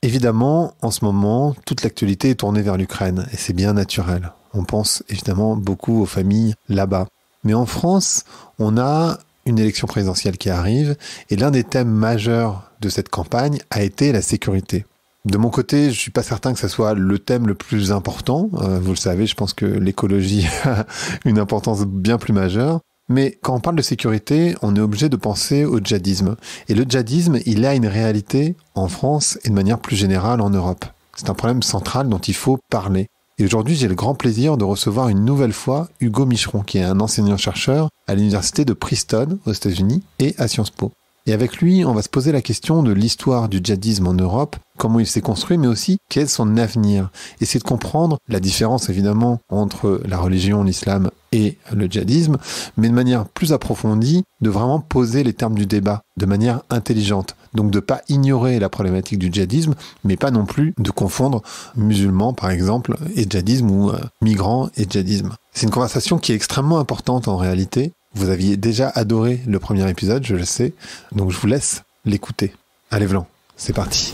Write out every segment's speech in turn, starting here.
Évidemment, en ce moment, toute l'actualité est tournée vers l'Ukraine et c'est bien naturel. On pense évidemment beaucoup aux familles là-bas. Mais en France, on a une élection présidentielle qui arrive et l'un des thèmes majeurs de cette campagne a été la sécurité. De mon côté, je suis pas certain que ce soit le thème le plus important. Vous le savez, je pense que l'écologie a une importance bien plus majeure. Mais quand on parle de sécurité, on est obligé de penser au djihadisme. Et le djihadisme, il a une réalité en France et de manière plus générale en Europe. C'est un problème central dont il faut parler. Et aujourd'hui, j'ai le grand plaisir de recevoir une nouvelle fois Hugo Micheron, qui est un enseignant-chercheur à l'université de Princeton aux États-Unis et à Sciences Po. Et avec lui, on va se poser la question de l'histoire du djihadisme en Europe, comment il s'est construit, mais aussi quel est son avenir. Essayer de comprendre la différence, évidemment, entre la religion, l'islam et le djihadisme, mais de manière plus approfondie, de vraiment poser les termes du débat de manière intelligente. Donc de pas ignorer la problématique du djihadisme, mais pas non plus de confondre musulmans, par exemple, et djihadisme, ou migrants et djihadisme. C'est une conversation qui est extrêmement importante en réalité. Vous aviez déjà adoré le premier épisode, je le sais, donc je vous laisse l'écouter. Allez, Vlan, c'est parti.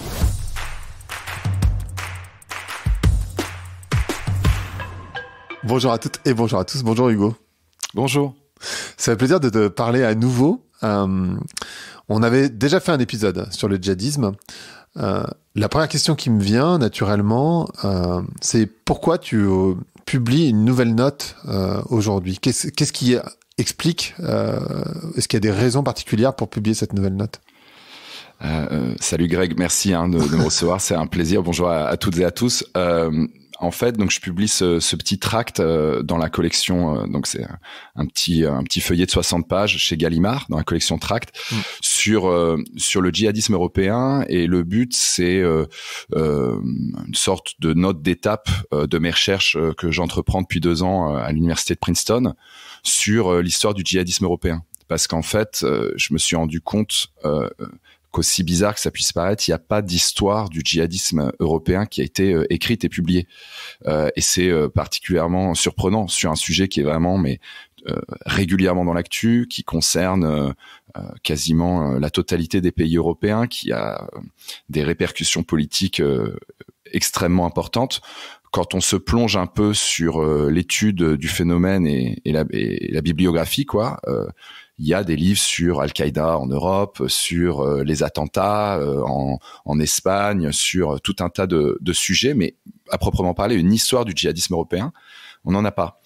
Bonjour à toutes et bonjour à tous. Bonjour Hugo. Bonjour. Ça fait plaisir de te parler à nouveau. On avait déjà fait un épisode sur le djihadisme. La première question qui me vient naturellement, c'est pourquoi tu publies une nouvelle note aujourd'hui ? Qu'est-ce qui explique, est-ce qu'il y a des raisons particulières pour publier cette nouvelle note ? Salut Greg, merci de me recevoir, c'est un plaisir. Bonjour à toutes et à tous. En fait, donc je publie ce petit tract dans la collection. Donc c'est un petit feuillet de 60 pages chez Gallimard dans la collection Tract sur le djihadisme européen. Et le but, c'est une sorte de note d'étape de mes recherches que j'entreprends depuis 2 ans à l'université de Princeton sur l'histoire du djihadisme européen. Parce qu'en fait, je me suis rendu compte qu'aussi bizarre que ça puisse paraître, il n'y a pas d'histoire du djihadisme européen qui a été écrite et publiée. Et c'est particulièrement surprenant sur un sujet qui est vraiment régulièrement dans l'actu, qui concerne quasiment la totalité des pays européens, qui a des répercussions politiques extrêmement importantes. Quand on se plonge un peu sur l'étude du phénomène et la bibliographie, il y a des livres sur Al-Qaïda en Europe, sur les attentats en Espagne, sur tout un tas de sujets, mais à proprement parler, une histoire du djihadisme européen, on n'en a pas.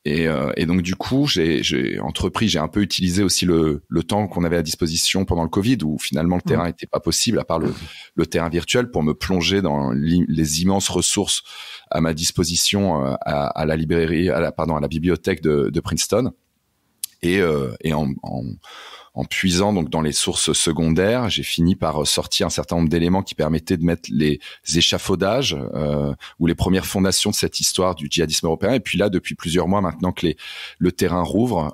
Et donc du coup, j'ai un peu utilisé aussi le temps qu'on avait à disposition pendant le Covid, où finalement le terrain n'était pas possible, à part le terrain virtuel, pour me plonger dans les immenses ressources à ma disposition à la bibliothèque de Princeton. Et en puisant donc dans les sources secondaires, j'ai fini par sortir un certain nombre d'éléments qui permettaient de mettre les échafaudages ou les premières fondations de cette histoire du djihadisme européen. Et puis là, depuis plusieurs mois maintenant que le terrain rouvre,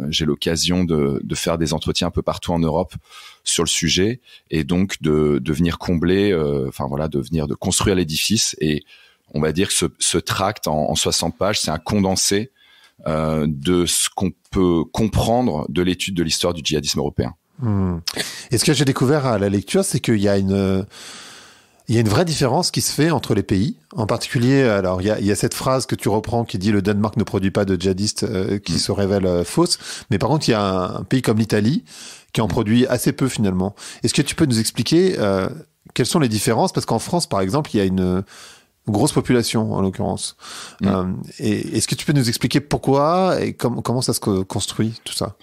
j'ai l'occasion de faire des entretiens un peu partout en Europe sur le sujet, et donc de venir combler, de construire l'édifice. Et on va dire que ce tract en 60 pages, c'est un condensé de ce qu'on peut comprendre de l'étude de l'histoire du djihadisme européen. Et ce que j'ai découvert à la lecture, c'est qu'il y a une vraie différence qui se fait entre les pays. En particulier, alors il y a cette phrase que tu reprends qui dit le Danemark ne produit pas de djihadistes qui se révèle fausse. Mais par contre, il y a un pays comme l'Italie qui en produit assez peu finalement. Est-ce que tu peux nous expliquer quelles sont les différences ? Parce qu'en France, par exemple, il y a une grosse population en l'occurrence. Et est-ce que tu peux nous expliquer pourquoi et comment ça se construit tout ça ?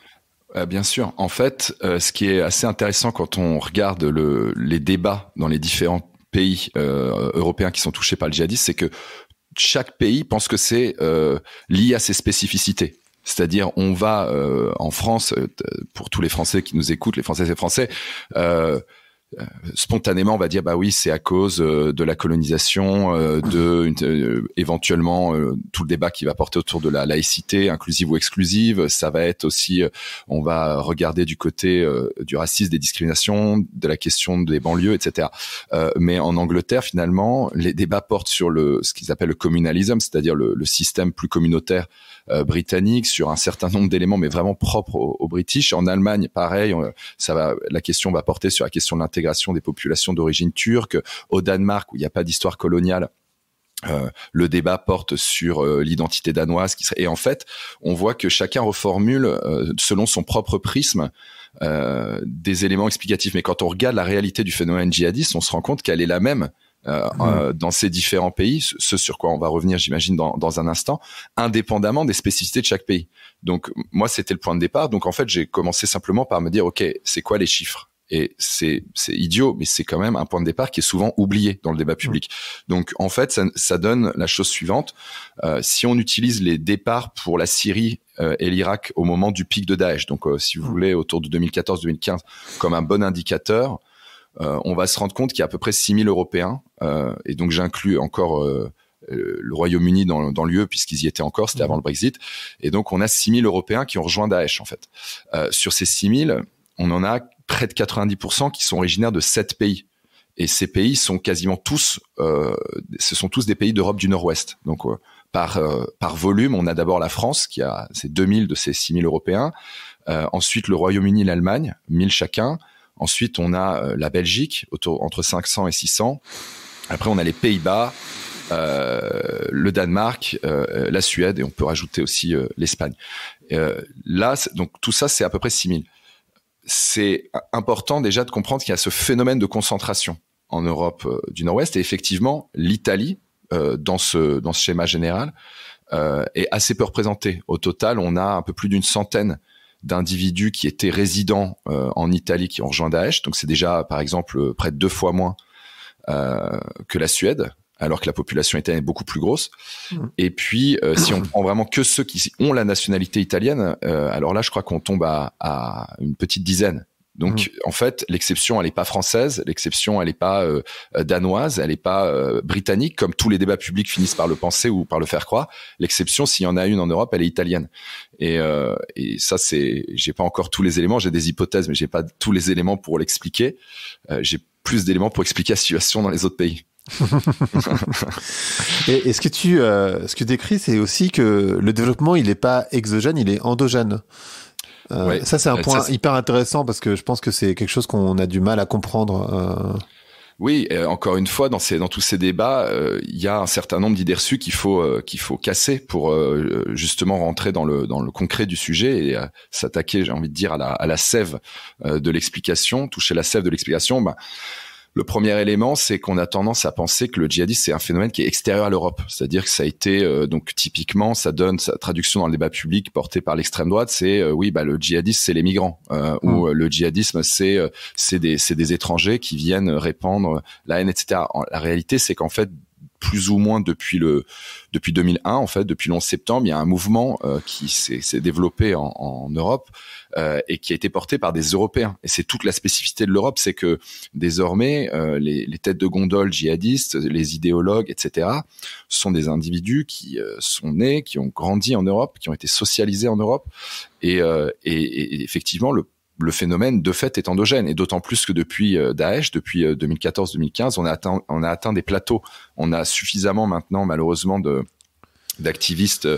Bien sûr. En fait, ce qui est assez intéressant quand on regarde les débats dans les différents pays européens qui sont touchés par le djihadisme, c'est que chaque pays pense que c'est lié à ses spécificités. C'est-à-dire, on va en France, pour tous les Français qui nous écoutent, les Françaises et Français, spontanément on va dire bah oui, c'est à cause de la colonisation, éventuellement tout le débat qui va porter autour de la laïcité inclusive ou exclusive. Ça va être aussi, on va regarder du côté du racisme, des discriminations, de la question des banlieues, etc. Mais en Angleterre, finalement, les débats portent sur ce qu'ils appellent le communalisme, c'est-à-dire le système plus communautaire britannique, sur un certain nombre d'éléments, mais vraiment propres aux British. En Allemagne, pareil, la question va porter sur la question de l'intégration l'intégration des populations d'origine turque. Au Danemark, où il n'y a pas d'histoire coloniale, le débat porte sur l'identité danoise. Et en fait, on voit que chacun reformule selon son propre prisme des éléments explicatifs. Mais quand on regarde la réalité du phénomène djihadiste, on se rend compte qu'elle est la même dans ces différents pays, ce sur quoi on va revenir, j'imagine, dans un instant, indépendamment des spécificités de chaque pays. Donc, moi, c'était le point de départ. Donc, en fait, j'ai commencé simplement par me dire, OK, c'est quoi les chiffres ? Et c'est idiot, mais c'est quand même un point de départ qui est souvent oublié dans le débat public. Donc, en fait, ça donne la chose suivante. Si on utilise les départs pour la Syrie et l'Irak au moment du pic de Daesh, donc si vous voulez, autour de 2014-2015, comme un bon indicateur, on va se rendre compte qu'il y a à peu près 6000 Européens, et donc j'inclus encore le Royaume-Uni dans l'UE puisqu'ils y étaient encore, c'était avant le Brexit, et donc on a 6000 Européens qui ont rejoint Daesh en fait. Sur ces 6000, on en a près de 90% qui sont originaires de 7 pays. Et ces pays sont quasiment tous, ce sont tous des pays d'Europe du Nord-Ouest. Donc, par volume, on a d'abord la France, qui a ces 2000 de ces 6000 Européens. Ensuite, le Royaume-Uni et l'Allemagne, 1000 chacun. Ensuite, on a la Belgique, entre 500 et 600. Après, on a les Pays-Bas, le Danemark, la Suède, et on peut rajouter aussi l'Espagne. Là, donc tout ça, c'est à peu près 6000. C'est important déjà de comprendre qu'il y a ce phénomène de concentration en Europe du Nord-Ouest, et effectivement l'Italie dans ce schéma général est assez peu représentée. Au total, on a un peu plus d'une centaine d'individus qui étaient résidents en Italie qui ont rejoint Daesh. Donc c'est déjà par exemple près de 2 fois moins que la Suède, alors que la population italienne est beaucoup plus grosse. Et puis, si on prend vraiment que ceux qui ont la nationalité italienne, alors là, je crois qu'on tombe à une petite dizaine. Donc, en fait, l'exception, elle n'est pas française, l'exception, elle n'est pas danoise, elle n'est pas britannique, comme tous les débats publics finissent par le penser ou par le faire croire. L'exception, s'il y en a une en Europe, elle est italienne. Et ça, j'ai pas encore tous les éléments, j'ai des hypothèses, mais j'ai pas tous les éléments pour l'expliquer. J'ai plus d'éléments pour expliquer la situation dans les autres pays. Et ce que tu décris, c'est aussi que le développement, il n'est pas exogène, il est endogène. Ouais, ça, c'est un point hyper intéressant parce que je pense que c'est quelque chose qu'on a du mal à comprendre. Oui, encore une fois, dans tous ces débats, il y a un certain nombre d'idées reçues qu'il faut casser pour justement rentrer dans le concret du sujet et s'attaquer, j'ai envie de dire, à la sève de l'explication, toucher la sève de l'explication. Le premier élément, c'est qu'on a tendance à penser que le djihadisme, c'est un phénomène qui est extérieur à l'Europe. C'est-à-dire que ça a été, donc typiquement, ça donne sa traduction dans le débat public porté par l'extrême droite, c'est le djihadisme, c'est les migrants, ou le djihadisme, c'est des étrangers qui viennent répandre la haine, etc. La réalité, c'est qu'en fait, plus ou moins depuis 2001, en fait, depuis le 11 septembre, il y a un mouvement qui s'est développé en Europe et qui a été porté par des Européens. Et c'est toute la spécificité de l'Europe, c'est que désormais, les têtes de gondole djihadistes, les idéologues, etc., sont des individus qui sont nés, qui ont grandi en Europe, qui ont été socialisés en Europe. Et effectivement, le phénomène de fait est endogène, et d'autant plus que depuis Daesh, depuis 2014-2015, on a atteint des plateaux. On a suffisamment maintenant, malheureusement, d'activistes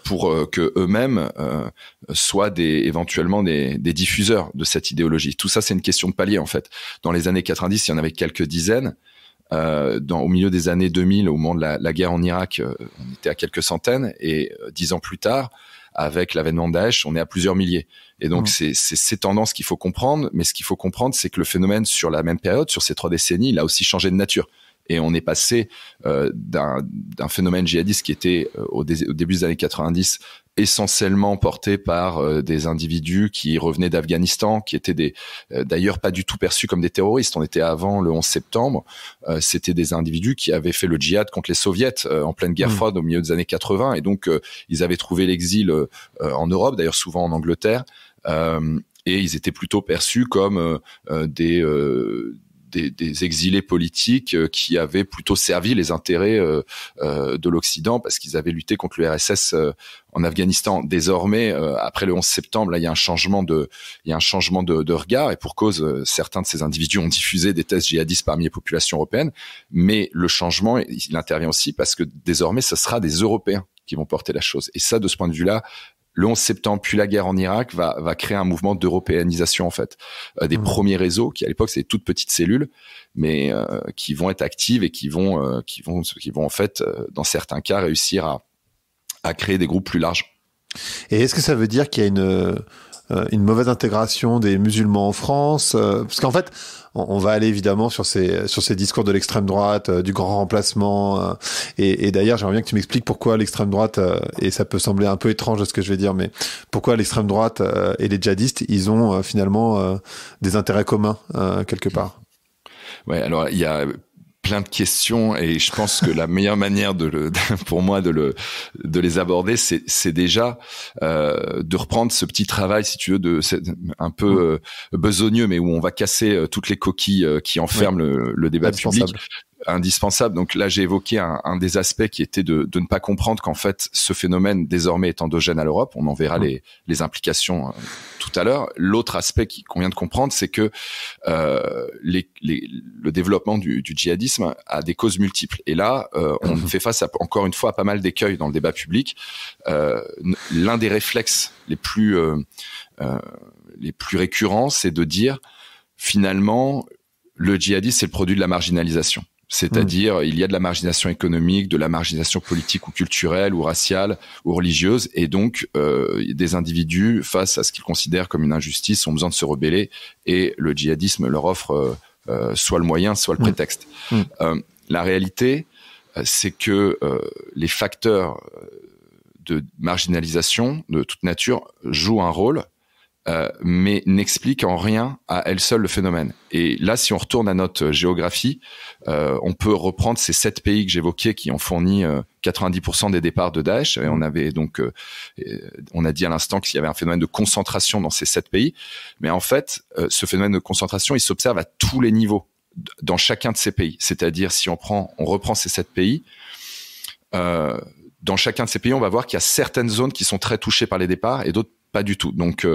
pour que eux-mêmes soient éventuellement des diffuseurs de cette idéologie. Tout ça, c'est une question de palier en fait. Dans les années 90, il y en avait quelques dizaines. Au milieu des années 2000, au moment de la guerre en Irak, on était à quelques centaines, et 10 ans plus tard, avec l'avènement de Daesh, on est à plusieurs milliers. Et donc, c'est ces tendances qu'il faut comprendre. Mais ce qu'il faut comprendre, c'est que le phénomène, sur la même période, sur ces 3 décennies, il a aussi changé de nature. Et on est passé d'un phénomène djihadiste qui était, au début des années 90, essentiellement porté par des individus qui revenaient d'Afghanistan, qui étaient d'ailleurs pas du tout perçus comme des terroristes. On était avant le 11 septembre. C'était des individus qui avaient fait le djihad contre les soviets en pleine guerre froide au milieu des années 80. Et donc, ils avaient trouvé l'exil en Europe, d'ailleurs souvent en Angleterre. Et ils étaient plutôt perçus comme des exilés politiques qui avaient plutôt servi les intérêts de l'Occident, parce qu'ils avaient lutté contre l'URSS en Afghanistan. Désormais, après le 11 septembre, là, il y a un changement de regard, et pour cause, certains de ces individus ont diffusé des thèses djihadistes parmi les populations européennes. Mais le changement, il intervient aussi parce que désormais, ce sera des Européens qui vont porter la chose. Et ça, de ce point de vue-là, le 11 septembre, puis la guerre en Irak va créer un mouvement d'européanisation en fait, des premiers réseaux qui à l'époque c'est des toutes petites cellules, mais qui vont être actives et qui vont en fait dans certains cas réussir à créer des groupes plus larges. Et est-ce que ça veut dire qu'il y a une mauvaise intégration des musulmans en France, parce qu'en fait, on va aller évidemment sur ces discours de l'extrême droite, du grand remplacement, et d'ailleurs, j'aimerais bien que tu m'expliques pourquoi l'extrême droite, et ça peut sembler un peu étrange de ce que je vais dire, mais pourquoi l'extrême droite et les djihadistes, ils ont finalement des intérêts communs quelque part. Ouais, alors il y a plein de questions et je pense que la meilleure manière pour moi de les aborder, c'est déjà de reprendre ce petit travail, si tu veux, un peu besogneux, mais où on va casser toutes les coquilles qui enferment le débat public. Indispensable. Donc là, j'ai évoqué un des aspects qui était de ne pas comprendre qu'en fait, ce phénomène désormais est endogène à l'Europe. On en verra les implications tout à l'heure. L'autre aspect qu'on vient de comprendre, c'est que le développement du djihadisme a des causes multiples. Et là, on fait face encore une fois à pas mal d'écueils dans le débat public. L'un des réflexes les plus récurrents, c'est de dire finalement, le djihadisme, c'est le produit de la marginalisation. C'est-à-dire, il y a de la marginalisation économique, de la marginalisation politique ou culturelle ou raciale ou religieuse, et donc des individus, face à ce qu'ils considèrent comme une injustice, ont besoin de se rebeller, et le djihadisme leur offre soit le moyen, soit le prétexte. La réalité, c'est que les facteurs de marginalisation de toute nature jouent un rôle, mais n'explique en rien à elle seule le phénomène. Et là, si on retourne à notre géographie, on peut reprendre ces 7 pays que j'évoquais qui ont fourni 90% des départs de Daesh. Et on avait donc, on a dit à l'instant qu'il y avait un phénomène de concentration dans ces 7 pays. Mais en fait, ce phénomène de concentration, il s'observe à tous les niveaux dans chacun de ces pays. C'est-à-dire, si on reprend ces 7 pays, dans chacun de ces pays, on va voir qu'il y a certaines zones qui sont très touchées par les départs et d'autres pas du tout. Donc,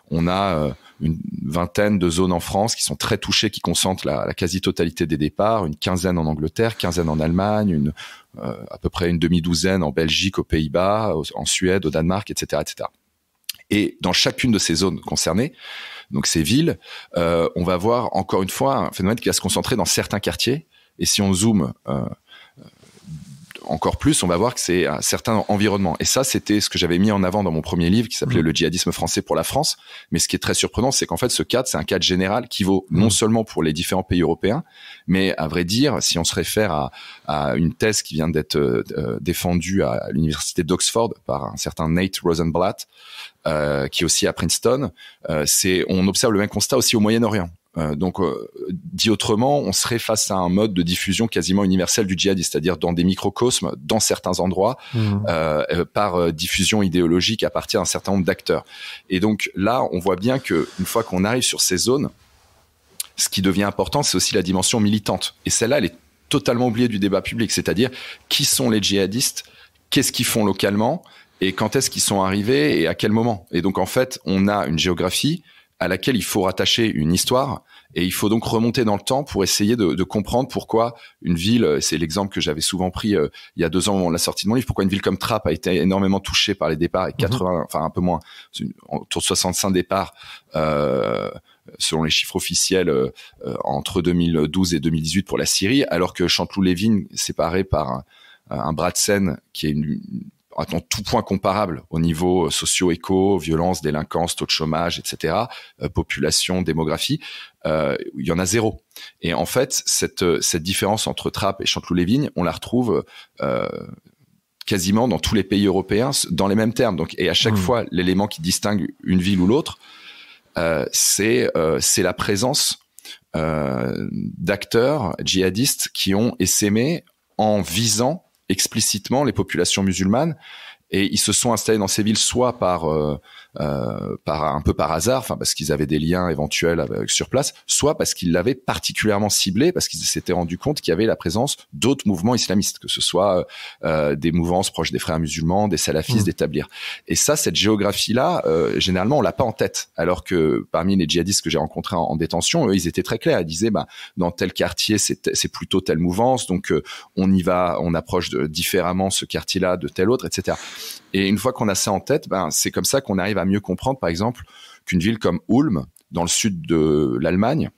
on a une vingtaine de zones en France qui sont très touchées, qui concentrent la quasi-totalité des départs, une quinzaine en Angleterre, quinzaine en Allemagne, à peu près une demi-douzaine en Belgique, aux Pays-Bas, en Suède, au Danemark, etc., etc. Et dans chacune de ces zones concernées, donc ces villes, on va voir encore une fois un phénomène qui va se concentrer dans certains quartiers. Et si on zoome encore plus, on va voir que c'est un certain environnement. Et ça, c'était ce que j'avais mis en avant dans mon premier livre qui s'appelait Le djihadisme français pour la France. Mais ce qui est très surprenant, c'est qu'en fait, ce cadre, c'est un cadre général qui vaut non seulement pour les différents pays européens, mais à vrai dire, si on se réfère à une thèse qui vient d'être défendue à l'université d'Oxford par un certain Nate Rosenblatt, qui est aussi à Princeton, on observe le même constat aussi au Moyen-Orient. Donc, dit autrement, on serait face à un mode de diffusion quasiment universel du djihadisme, c'est-à-dire dans des microcosmes, dans certains endroits, par diffusion idéologique à partir d'un certain nombre d'acteurs. Et donc là, on voit bien que une fois qu'on arrive sur ces zones, ce qui devient important, c'est aussi la dimension militante. Et celle-là, elle est totalement oubliée du débat public, c'est-à-dire qui sont les djihadistes, qu'est-ce qu'ils font localement, et quand est-ce qu'ils sont arrivés et à quel moment. Et donc en fait, on a une géographie à laquelle il faut rattacher une histoire, et il faut donc remonter dans le temps pour essayer de comprendre pourquoi une ville, c'est l'exemple que j'avais souvent pris il y a 2 ans au moment de la sortie de mon livre, pourquoi une ville comme Trappes a été énormément touchée par les départs, et 80, enfin un peu moins, autour de 65 départs, selon les chiffres officiels, entre 2012 et 2018 pour la Syrie, alors que Chanteloup-les-Vignes, séparé par un bras de Seine qui est en tout point comparable au niveau socio-éco, violence, délinquance, taux de chômage, etc., population, démographie, il y en a 0. Et en fait, cette différence entre Trappes et Chanteloup-les-Vignes, on la retrouve quasiment dans tous les pays européens dans les mêmes termes. Donc, et à chaque fois, l'élément qui distingue une ville ou l'autre, c'est la présence d'acteurs djihadistes qui ont essaimé en visant explicitement les populations musulmanes, et ils se sont installés dans ces villes soit par un peu par hasard, enfin parce qu'ils avaient des liens éventuels sur place, soit parce qu'ils l'avaient particulièrement ciblé, parce qu'ils s'étaient rendus compte qu'il y avait la présence d'autres mouvements islamistes, que ce soit des mouvances proches des frères musulmans, des salafistes, des tablirs. Et ça, cette géographie-là, généralement, on l'a pas en tête. Alors que parmi les djihadistes que j'ai rencontrés en détention, eux, ils étaient très clairs. Ils disaient, dans tel quartier, c'est plutôt telle mouvance, donc on y va, on approche différemment ce quartier-là de tel autre, etc. Et une fois qu'on a ça en tête, c'est comme ça qu'on arrive à mieux comprendre, par exemple, qu'une ville comme Ulm, dans le sud de l'Allemagne,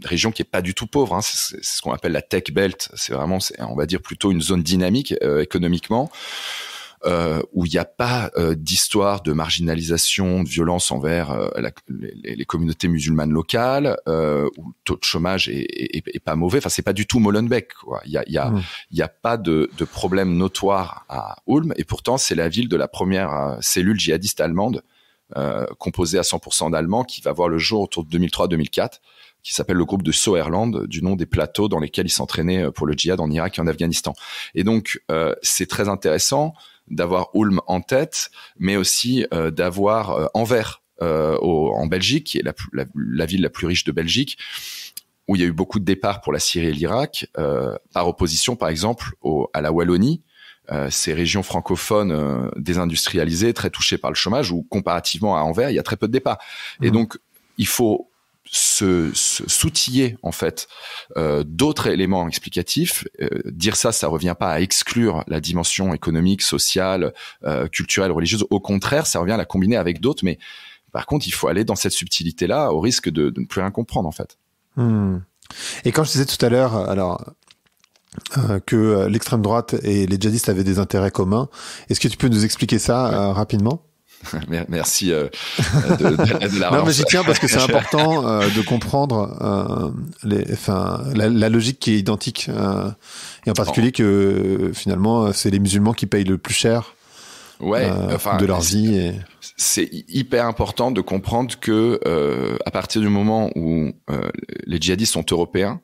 région qui est pas du tout pauvre, hein, c'est ce qu'on appelle la tech belt. C'est on va dire plutôt une zone dynamique économiquement, où il n'y a pas d'histoire de marginalisation, de violence envers les communautés musulmanes locales, où le taux de chômage est pas mauvais. Enfin, c'est pas du tout Molenbeek, quoi. Il y a pas de problème notoire à Ulm, et pourtant c'est la ville de la première cellule djihadiste allemande, composée à 100% d'Allemands, qui va voir le jour autour de 2003-2004, qui s'appelle le groupe de Sauerland, du nom des plateaux dans lesquels ils s'entraînaient pour le djihad en Irak et en Afghanistan. Et donc, c'est très intéressant d'avoir Ulm en tête, mais aussi d'avoir Anvers en Belgique, qui est la ville la plus riche de Belgique, où il y a eu beaucoup de départs pour la Syrie et l'Irak, par opposition, par exemple, à la Wallonie, ces régions francophones désindustrialisées, très touchées par le chômage, où comparativement à Anvers, il y a très peu de départs. Et donc, il faut s'outiller en fait d'autres éléments explicatifs. Dire ça revient pas à exclure la dimension économique, sociale, culturelle, religieuse. Au contraire, ça revient à la combiner avec d'autres. Mais par contre, il faut aller dans cette subtilité-là, au risque de ne plus rien comprendre en fait. Et quand je disais tout à l'heure, alors que l'extrême droite et les djihadistes avaient des intérêts communs, est-ce que tu peux nous expliquer ça rapidement? Merci de la relance. Non, mais j'y tiens parce que c'est important de comprendre la logique qui est identique, et en particulier que finalement c'est les musulmans qui payent le plus cher de leur vie. Et... C'est hyper important de comprendre que à partir du moment où les djihadistes sont européens,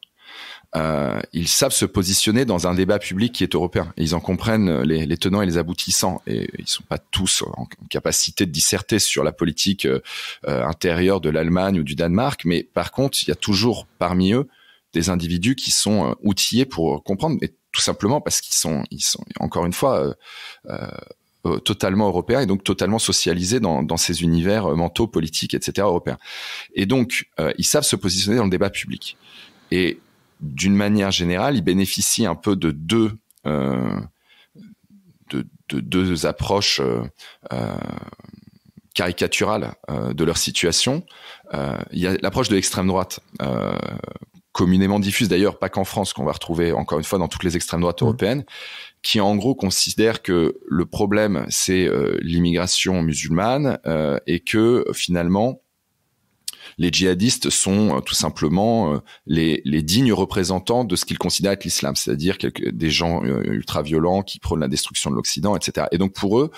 ils savent se positionner dans un débat public qui est européen. Et ils en comprennent les tenants et les aboutissants. Et ils sont pas tous en capacité de disserter sur la politique intérieure de l'Allemagne ou du Danemark. Mais par contre, il y a toujours parmi eux des individus qui sont outillés pour comprendre. Et tout simplement parce qu'ils sont encore une fois totalement européens et donc totalement socialisés dans ces univers mentaux, politiques, etc. européens. Et donc, ils savent se positionner dans le débat public. Et d'une manière générale, ils bénéficient un peu de deux approches caricaturales de leur situation. Il y a l'approche de l'extrême droite, communément diffuse d'ailleurs, pas qu'en France, qu'on va retrouver encore une fois dans toutes les extrêmes droites européennes, qui en gros considère que le problème c'est l'immigration musulmane et que finalement les djihadistes sont tout simplement les dignes représentants de ce qu'ils considèrent être l'islam, c'est-à-dire des gens ultra-violents qui prônent la destruction de l'Occident, etc. Et donc pour eux,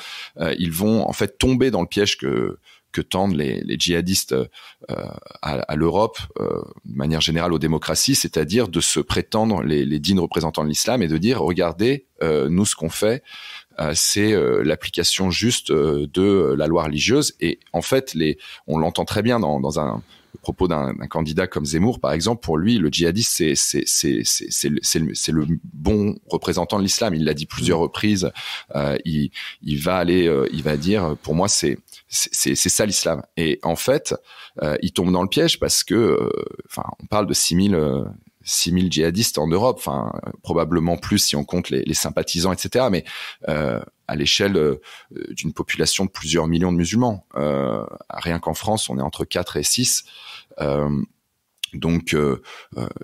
ils vont en fait tomber dans le piège que tendent les djihadistes à l'Europe, de manière générale aux démocraties, c'est-à-dire de se prétendre les dignes représentants de l'islam et de dire, regardez, nous ce qu'on fait, c'est l'application juste de la loi religieuse. Et en fait, on l'entend très bien dans le propos d'un candidat comme Zemmour, par exemple. Pour lui, le djihadiste, c'est le bon représentant de l'islam. Il l'a dit plusieurs reprises. Il va dire, pour moi, c'est ça l'islam. Et en fait, il tombe dans le piège parce que, on parle de 6 000 djihadistes en Europe, probablement plus si on compte les sympathisants, etc. Mais à l'échelle d'une population de plusieurs millions de musulmans, rien qu'en France, on est entre 4 et 6. Donc,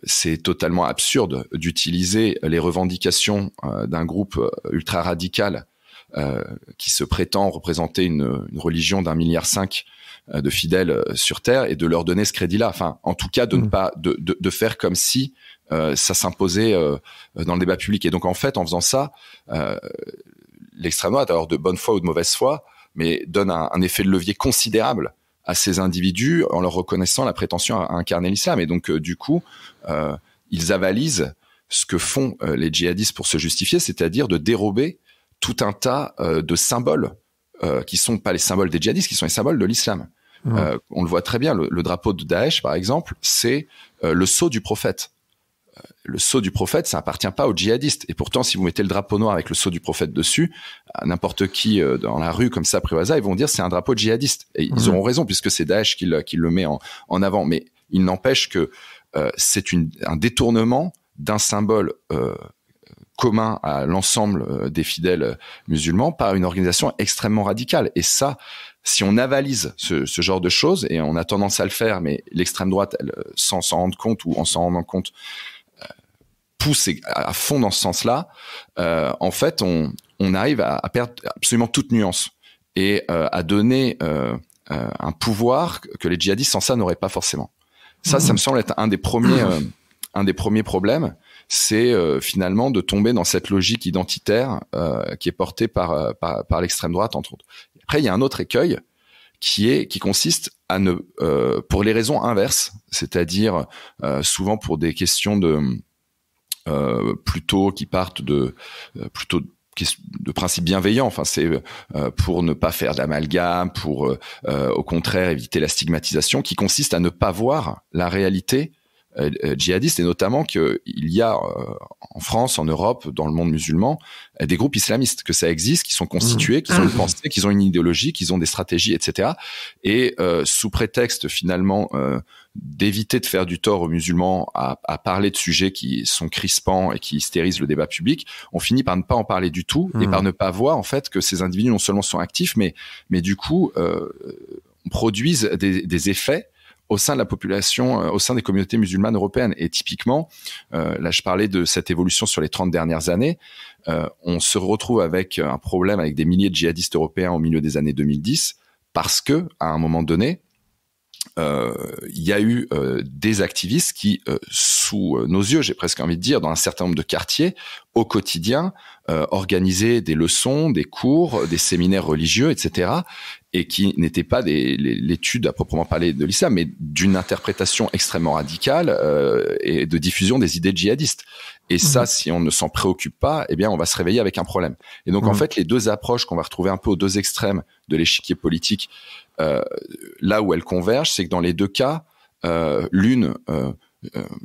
c'est totalement absurde d'utiliser les revendications d'un groupe ultra radical qui se prétend représenter une religion d'1,5 milliard de fidèles sur Terre et de leur donner ce crédit-là. En tout cas, de ne pas de faire comme si ça s'imposait dans le débat public. Et donc, en fait, en faisant ça, l'extrême droite, alors de bonne foi ou de mauvaise foi, mais donne un effet de levier considérable à ces individus en leur reconnaissant la prétention à incarner l'islam. Et donc, du coup, ils avalisent ce que font les djihadistes pour se justifier, c'est-à-dire de dérober tout un tas de symboles qui sont pas les symboles des djihadistes, qui sont les symboles de l'islam. On le voit très bien, le drapeau de Daesh, par exemple, c'est le sceau du prophète. Le sceau du prophète, ça appartient pas aux djihadistes. Et pourtant, si vous mettez le drapeau noir avec le sceau du prophète dessus, n'importe qui dans la rue, comme ça, pris au hasard, ils vont dire c'est un drapeau djihadiste. Et ils auront raison, puisque c'est Daesh qui le met en avant. Mais il n'empêche que c'est un détournement d'un symbole commun à l'ensemble des fidèles musulmans par une organisation extrêmement radicale. Et ça, si on avalise ce genre de choses, et on a tendance à le faire, mais l'extrême droite, elle, sans s'en rendre compte ou en s'en rendant compte, pousse à fond dans ce sens-là, en fait, on arrive à perdre absolument toute nuance et à donner un pouvoir que les djihadistes sans ça n'auraient pas forcément. Ça me semble être un des premiers problèmes, c'est finalement de tomber dans cette logique identitaire qui est portée par l'extrême droite, entre autres. Après, il y a un autre écueil qui consiste à ne pour les raisons inverses, c'est-à-dire souvent pour des questions plutôt qui partent de principes bienveillants. Enfin, c'est pour ne pas faire d'amalgame, pour au contraire éviter la stigmatisation, qui consiste à ne pas voir la réalité djihadiste, et notamment qu'il y a en France, en Europe, dans le monde musulman, des groupes islamistes, que ça existe, qui sont constitués, qui ont une pensée, qui ont une idéologie, qui ont des stratégies, etc. Et sous prétexte finalement d'éviter de faire du tort aux musulmans à parler de sujets qui sont crispants et qui hystérisent le débat public, on finit par ne pas en parler du tout et par ne pas voir en fait que ces individus non seulement sont actifs, mais du coup produisent des effets au sein de la population, au sein des communautés musulmanes européennes. Et typiquement, là je parlais de cette évolution sur les 30 dernières années, on se retrouve avec un problème avec des milliers de djihadistes européens au milieu des années 2010, parce que à un moment donné, il y a eu des activistes qui, sous nos yeux, j'ai presque envie de dire, dans un certain nombre de quartiers, au quotidien, organisaient des leçons, des cours, des séminaires religieux, etc., et qui n'étaient pas l'étude à proprement parler de l'islam, mais d'une interprétation extrêmement radicale et de diffusion des idées djihadistes. Et ça, si on ne s'en préoccupe pas, eh bien, on va se réveiller avec un problème. Et donc, en fait, les deux approches qu'on va retrouver un peu aux deux extrêmes de l'échiquier politique, là où elles convergent, c'est que dans les deux cas, l'une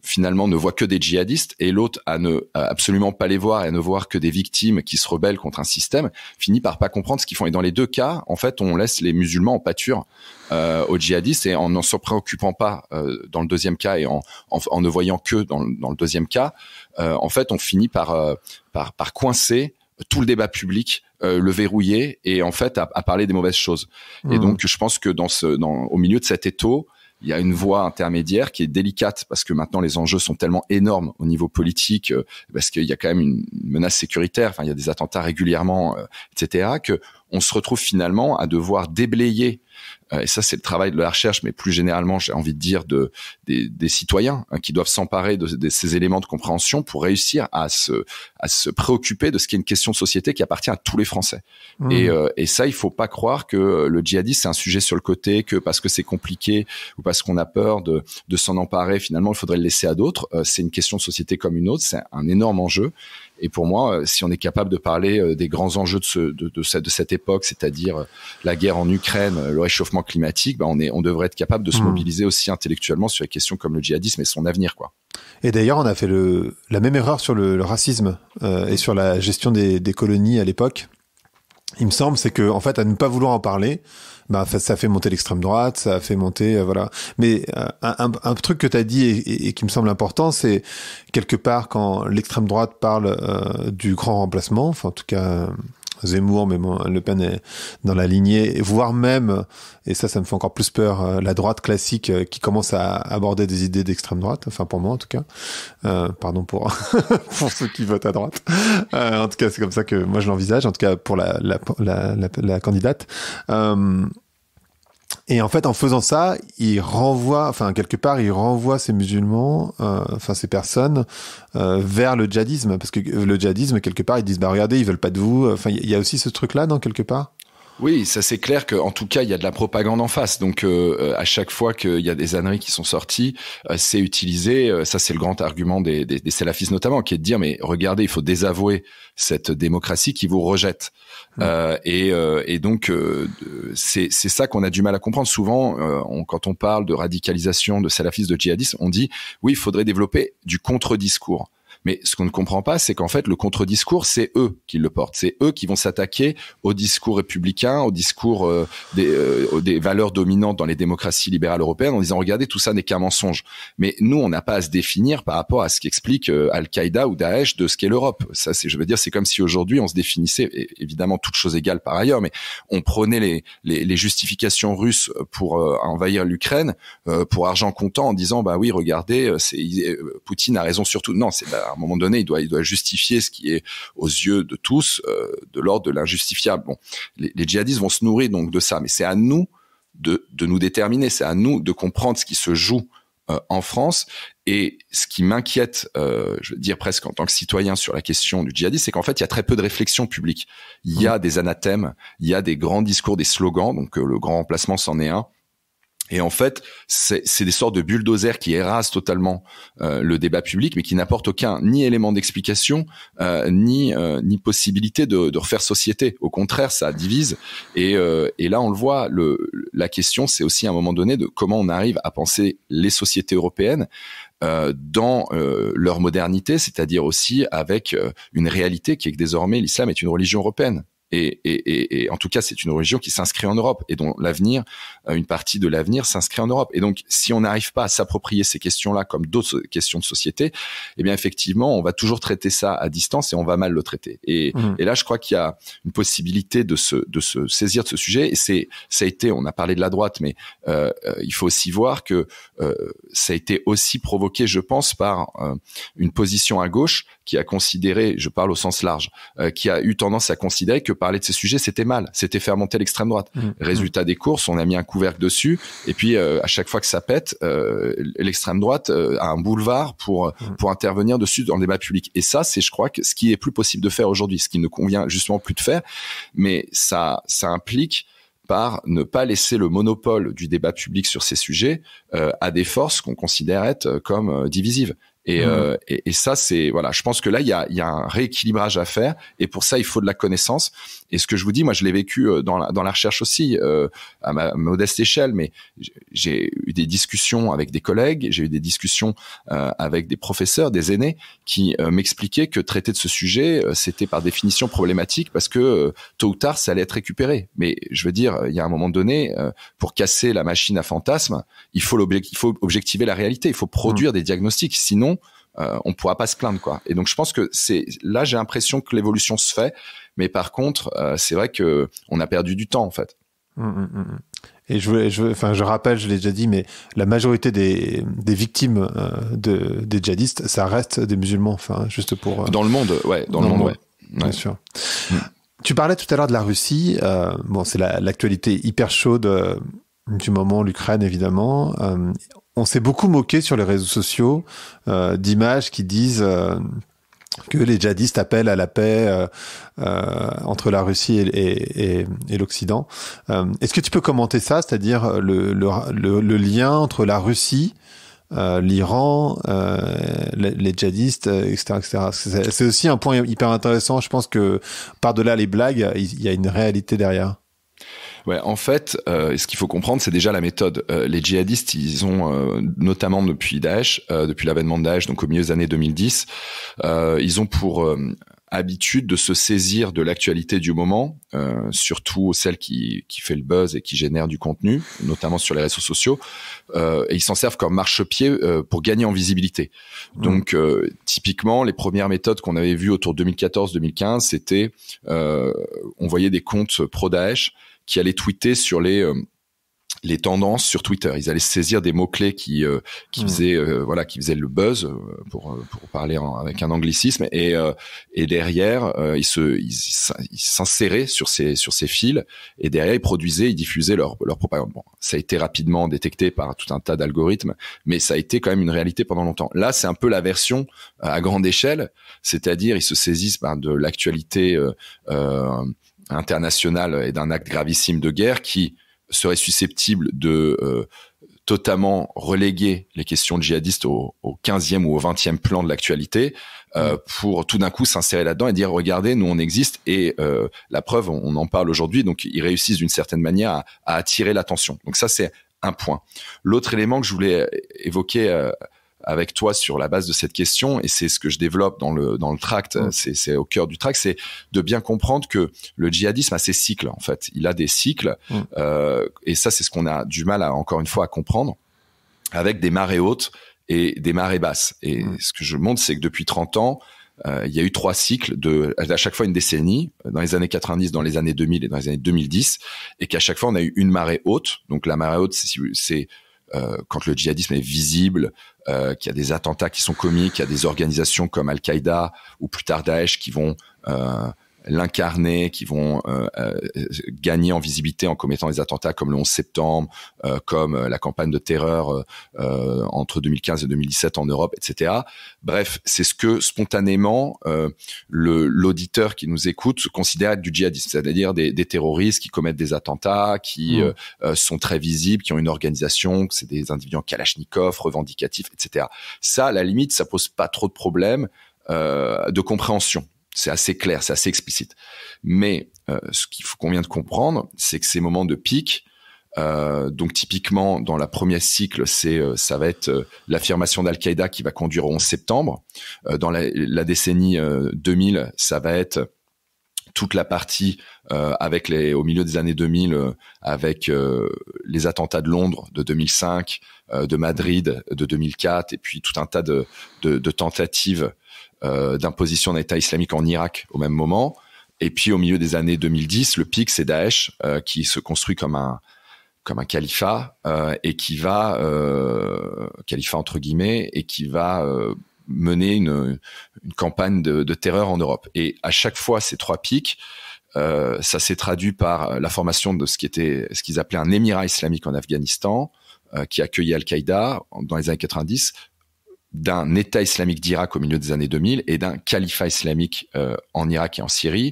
finalement ne voit que des djihadistes, et l'autre à absolument pas les voir et à ne voir que des victimes qui se rebellent contre un système, finit par pas comprendre ce qu'ils font. Et dans les deux cas, en fait, on laisse les musulmans en pâture aux djihadistes, et en ne s'en préoccupant pas dans le deuxième cas, et en ne voyant que dans le deuxième cas, en fait, on finit par coincer tout le débat public, le verrouiller, et en fait à parler des mauvaises choses. Et donc je pense que au milieu de cet étau, il y a une voie intermédiaire qui est délicate, parce que maintenant les enjeux sont tellement énormes au niveau politique, parce qu'il y a quand même une menace sécuritaire, enfin il y a des attentats régulièrement, etc., que on se retrouve finalement à devoir déblayer, et ça c'est le travail de la recherche, mais plus généralement j'ai envie de dire des citoyens qui doivent s'emparer de ces éléments de compréhension pour réussir à se préoccuper de ce qui est une question de société qui appartient à tous les Français. Et ça, il faut pas croire que le djihadisme c'est un sujet sur le côté, que parce que c'est compliqué ou parce qu'on a peur de s'en emparer, finalement il faudrait le laisser à d'autres. C'est une question de société comme une autre, c'est un énorme enjeu. Et pour moi, si on est capable de parler des grands enjeux de cette époque, c'est-à-dire la guerre en Ukraine, le réchauffement climatique, on devrait être capable de se mobiliser aussi intellectuellement sur les questions comme le djihadisme et son avenir, quoi. Et d'ailleurs, on a fait la même erreur sur le racisme et sur la gestion des colonies à l'époque. Il me semble, c'est que en fait, à ne pas vouloir en parler, ça fait monter l'extrême droite, ça a fait monter, voilà. Mais un truc que tu as dit et qui me semble important, c'est quelque part quand l'extrême droite parle du grand remplacement, enfin en tout cas Zemmour, mais bon, Le Pen est dans la lignée, voire même, et ça me fait encore plus peur, la droite classique qui commence à aborder des idées d'extrême droite, enfin pour moi en tout cas, pardon pour pour ceux qui votent à droite, en tout cas c'est comme ça que moi je l'envisage, en tout cas pour la candidate. Et en fait, en faisant ça, il renvoie ces musulmans, ces personnes, vers le djihadisme, parce que le djihadisme, quelque part, ils disent, regardez, ils veulent pas de vous. Enfin, il y a aussi ce truc-là, non, quelque part? Oui, ça c'est clair qu'en tout cas il y a de la propagande en face. Donc à chaque fois qu'il y a des âneries qui sont sorties, c'est utilisé. Ça c'est le grand argument des salafistes notamment, qui est de dire mais regardez, il faut désavouer cette démocratie qui vous rejette. Et donc c'est ça qu'on a du mal à comprendre. Souvent, quand on parle de radicalisation, de salafisme, de djihadisme, on dit oui, il faudrait développer du contre-discours. Mais ce qu'on ne comprend pas, c'est qu'en fait, le contre-discours, c'est eux qui le portent. C'est eux qui vont s'attaquer au discours républicain, au discours des valeurs dominantes dans les démocraties libérales européennes, en disant, regardez, tout ça n'est qu'un mensonge. Mais nous, on n'a pas à se définir par rapport à ce qu'explique Al-Qaïda ou Daesh de ce qu'est l'Europe. Ça, c'est, je veux dire, c'est comme si aujourd'hui, on se définissait, évidemment, toutes choses égales par ailleurs, mais on prenait les justifications russes pour envahir l'Ukraine pour argent comptant en disant, bah oui, regardez, Poutine a raison sur tout. Non, c'est à un moment donné, il doit justifier ce qui est aux yeux de tous de l'ordre de l'injustifiable. Bon, les djihadistes vont se nourrir donc de ça, mais c'est à nous de nous déterminer, c'est à nous de comprendre ce qui se joue en France. Et ce qui m'inquiète, je veux dire presque en tant que citoyen sur la question du djihadisme, c'est qu'en fait, il y a très peu de réflexion publique. Il y a des anathèmes, il y a des grands discours, des slogans, donc le grand remplacement, c'en est un. Et en fait, c'est des sortes de bulldozers qui érasent totalement le débat public, mais qui n'apportent aucun ni élément d'explication, ni possibilité de refaire société. Au contraire, ça divise. Et là, on le voit. La question, c'est aussi à un moment donné de comment on arrive à penser les sociétés européennes dans leur modernité, c'est-à-dire aussi avec une réalité qui est que désormais l'islam est une religion européenne. Et en tout cas, c'est une religion qui s'inscrit en Europe et dont l'avenir, une partie de l'avenir s'inscrit en Europe. Et donc, si on n'arrive pas à s'approprier ces questions-là comme d'autres questions de société, eh bien, effectivement, on va toujours traiter ça à distance et on va mal le traiter. Et là, je crois qu'il y a une possibilité de se saisir de ce sujet. Et ça a été, on a parlé de la droite, mais il faut aussi voir que ça a été aussi provoqué, je pense, par une position à gauche qui a considéré, je parle au sens large, qui a eu tendance à considérer que parler de ces sujets, c'était mal, c'était faire monter l'extrême droite. Résultat des courses, on a mis un couvercle dessus, et puis à chaque fois que ça pète, l'extrême droite a un boulevard pour intervenir dessus dans le débat public. Et ça, c'est, je crois, que ce qui est plus possible de faire aujourd'hui, ce qui ne convient justement plus de faire, mais ça implique par ne pas laisser le monopole du débat public sur ces sujets à des forces qu'on considère être comme divisives. Et ça, c'est, voilà, je pense que là, il y a un rééquilibrage à faire, et pour ça, il faut de la connaissance. Et ce que je vous dis, moi, je l'ai vécu dans la recherche aussi, à ma modeste échelle, mais j'ai eu des discussions avec des collègues, j'ai eu des discussions avec des professeurs, des aînés, qui m'expliquaient que traiter de ce sujet, c'était par définition problématique, parce que tôt ou tard, ça allait être récupéré. Mais je veux dire, il y a un moment donné, pour casser la machine à fantasmes, il faut objectiver la réalité, il faut produire des diagnostics, sinon on pourra pas se plaindre, quoi. Et donc je pense que là, j'ai l'impression que l'évolution se fait, mais par contre c'est vrai que on a perdu du temps en fait. Et je rappelle, je l'ai déjà dit, mais la majorité des victimes des djihadistes, ça reste des musulmans, enfin, juste pour dans le monde, ouais, dans le monde, ouais, bien sûr. Tu parlais tout à l'heure de la Russie. Bon, c'est l'actualité hyper chaude du moment, l'Ukraine évidemment. On s'est beaucoup moqué sur les réseaux sociaux d'images qui disent que les djihadistes appellent à la paix entre la Russie et l'Occident. Est-ce que tu peux commenter ça, c'est-à-dire le lien entre la Russie, l'Iran, les djihadistes, etc., etc. C'est aussi un point hyper intéressant. Je pense que par-delà les blagues, il y a une réalité derrière. Ouais, en fait, ce qu'il faut comprendre, c'est déjà la méthode. Les djihadistes, ils ont, notamment depuis Daesh, depuis l'avènement de Daesh, donc au milieu des années 2010, ils ont pour habitude de se saisir de l'actualité du moment, surtout celle qui fait le buzz et qui génère du contenu, notamment sur les réseaux sociaux, et ils s'en servent comme marchepied pour gagner en visibilité. Donc, typiquement, les premières méthodes qu'on avait vues autour de 2014-2015, c'était, on voyait des comptes pro-Daesh qui allaient tweeter sur les tendances sur Twitter. Ils allaient saisir des mots-clés qui faisaient qui faisaient le buzz pour parler avec un anglicisme, et derrière ils s'inséraient sur ces fils, et derrière ils diffusaient leur propagande. Bon, ça a été rapidement détecté par tout un tas d'algorithmes, mais ça a été quand même une réalité pendant longtemps. Là, c'est un peu la version à grande échelle, c'est-à-dire ils se saisissent de l'actualité internationale et d'un acte gravissime de guerre qui serait susceptible de totalement reléguer les questions djihadistes au 15e ou au 20e plan de l'actualité, pour tout d'un coup s'insérer là-dedans et dire regardez, nous on existe, et la preuve, on en parle aujourd'hui. Donc ils réussissent d'une certaine manière à attirer l'attention. Donc ça, c'est un point. L'autre élément que je voulais évoquer avec toi sur la base de cette question, et c'est ce que je développe dans le tract, c'est au cœur du tract, c'est de bien comprendre que le djihadisme a ses cycles, en fait. Il a des cycles, et ça, c'est ce qu'on a du mal encore une fois, à comprendre, avec des marées hautes et des marées basses. Et ce que je montre, c'est que depuis 30 ans, il y a eu 3 cycles à chaque fois une décennie, dans les années 90, dans les années 2000 et dans les années 2010, et qu'à chaque fois on a eu une marée haute. Donc la marée haute, c'est quand le djihadisme est visible, qu'il y a des attentats qui sont commis, qu'il y a des organisations comme Al-Qaïda ou plus tard Daesh qui vont l'incarner, qui vont gagner en visibilité en commettant des attentats comme le 11 septembre, comme la campagne de terreur entre 2015 et 2017 en Europe, etc. Bref, c'est ce que spontanément l'auditeur qui nous écoute considère être du djihadisme, c'est-à-dire des terroristes qui commettent des attentats, qui sont très visibles, qui ont une organisation, c'est des individus en kalachnikov, revendicatifs, etc. Ça, à la limite, ça pose pas trop de problèmes de compréhension. C'est assez clair, c'est assez explicite. Mais ce qu'il faut qu'on vient de comprendre, c'est que ces moments de pic, donc typiquement dans la première cycle, ça va être l'affirmation d'Al-Qaïda qui va conduire au 11 septembre. Dans la décennie 2000, ça va être toute la partie au milieu des années 2000 avec les attentats de Londres de 2005, de Madrid de 2004, et puis tout un tas de tentatives d'imposition d'un État islamique en Irak au même moment. Et puis au milieu des années 2010, le pic, c'est Daesh qui se construit comme un califat et qui va califat entre guillemets, et qui va mener une campagne de terreur en Europe. Et à chaque fois, ces 3 pics, ça s'est traduit par la formation de ce qu'ils appelaient un émirat islamique en Afghanistan, qui accueillait Al-Qaïda dans les années 90, d'un État islamique d'Irak au milieu des années 2000 et d'un califat islamique en Irak et en Syrie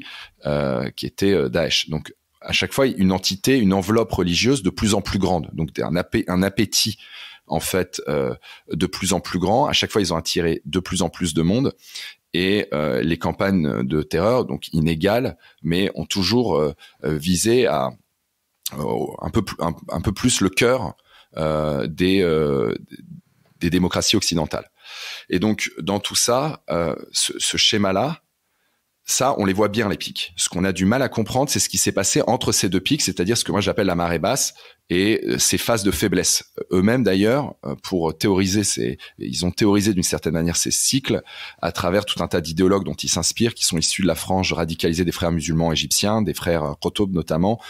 qui était Daesh. Donc à chaque fois une entité, une enveloppe religieuse de plus en plus grande, donc un appétit en fait de plus en plus grand. À chaque fois ils ont attiré de plus en plus de monde, et les campagnes de terreur, donc inégales, mais ont toujours visé à un peu plus le cœur des démocraties occidentales. Et donc, dans tout ça, ce schéma-là, ça, on les voit bien, les pics. Ce qu'on a du mal à comprendre, c'est ce qui s'est passé entre ces 2 pics, c'est-à-dire ce que moi j'appelle la marée basse et ces phases de faiblesse. Eux-mêmes, d'ailleurs, pour théoriser ils ont théorisé d'une certaine manière ces cycles à travers tout un tas d'idéologues dont ils s'inspirent, qui sont issus de la frange radicalisée des frères musulmans égyptiens, des frères Qutb notamment.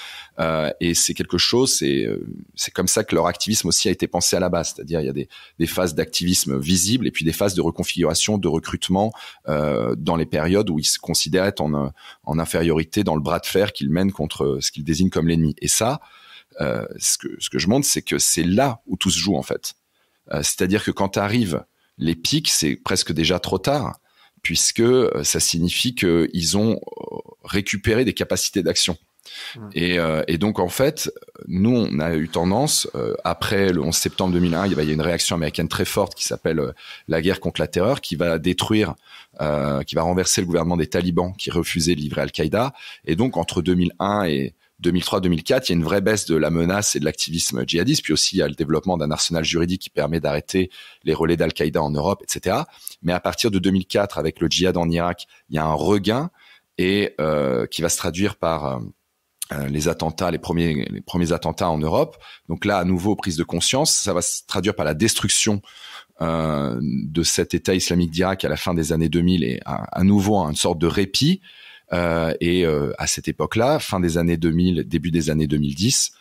Et c'est quelque chose, c'est comme ça que leur activisme aussi a été pensé à la base. C'est-à-dire, il y a des phases d'activisme visibles et puis des phases de reconfiguration, de recrutement dans les périodes où ils se considèrent être en infériorité dans le bras de fer qu'ils mènent contre ce qu'ils désignent comme l'ennemi. Et ça, ce que je montre, c'est que c'est là où tout se joue en fait. C'est-à-dire que quand arrivent les pics, c'est presque déjà trop tard, puisque ça signifie qu'ils ont récupéré des capacités d'action. Et donc en fait, nous on a eu tendance, après le 11 septembre 2001, il y a une réaction américaine très forte qui s'appelle la guerre contre la terreur, qui va détruire, qui va renverser le gouvernement des talibans qui refusait de livrer Al-Qaïda. Et donc entre 2001 et 2003-2004, il y a une vraie baisse de la menace et de l'activisme djihadiste, puis aussi il y a le développement d'un arsenal juridique qui permet d'arrêter les relais d'Al-Qaïda en Europe, etc. Mais à partir de 2004, avec le djihad en Irak, il y a un regain et qui va se traduire par les attentats, les premiers attentats en Europe. Donc là, à nouveau, prise de conscience, ça va se traduire par la destruction de cet État islamique d'Irak à la fin des années 2000 et à nouveau une sorte de répit. Et à cette époque-là, fin des années 2000, début des années 2010,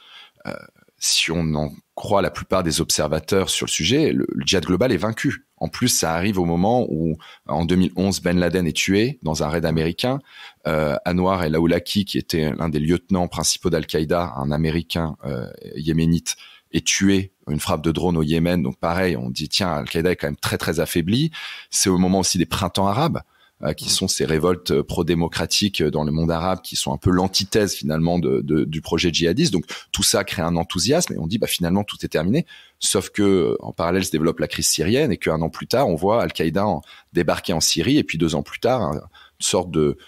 si on en croit la plupart des observateurs sur le sujet, le djihad global est vaincu. En plus, ça arrive au moment où, en 2011, Ben Laden est tué dans un raid américain. Anwar el-Awlaki, qui était l'un des lieutenants principaux d'Al-Qaïda, un Américain yéménite, est tué, une frappe de drone au Yémen. Donc pareil, on dit, tiens, Al-Qaïda est quand même très très affaibli. C'est au moment aussi des printemps arabes, qui sont ces révoltes pro-démocratiques dans le monde arabe, qui sont un peu l'antithèse finalement du projet djihadiste. Donc tout ça crée un enthousiasme et on dit finalement tout est terminé. Sauf que en parallèle se développe la crise syrienne et qu'un an plus tard on voit Al-Qaïda débarquer en Syrie, et puis 2 ans plus tard une sorte de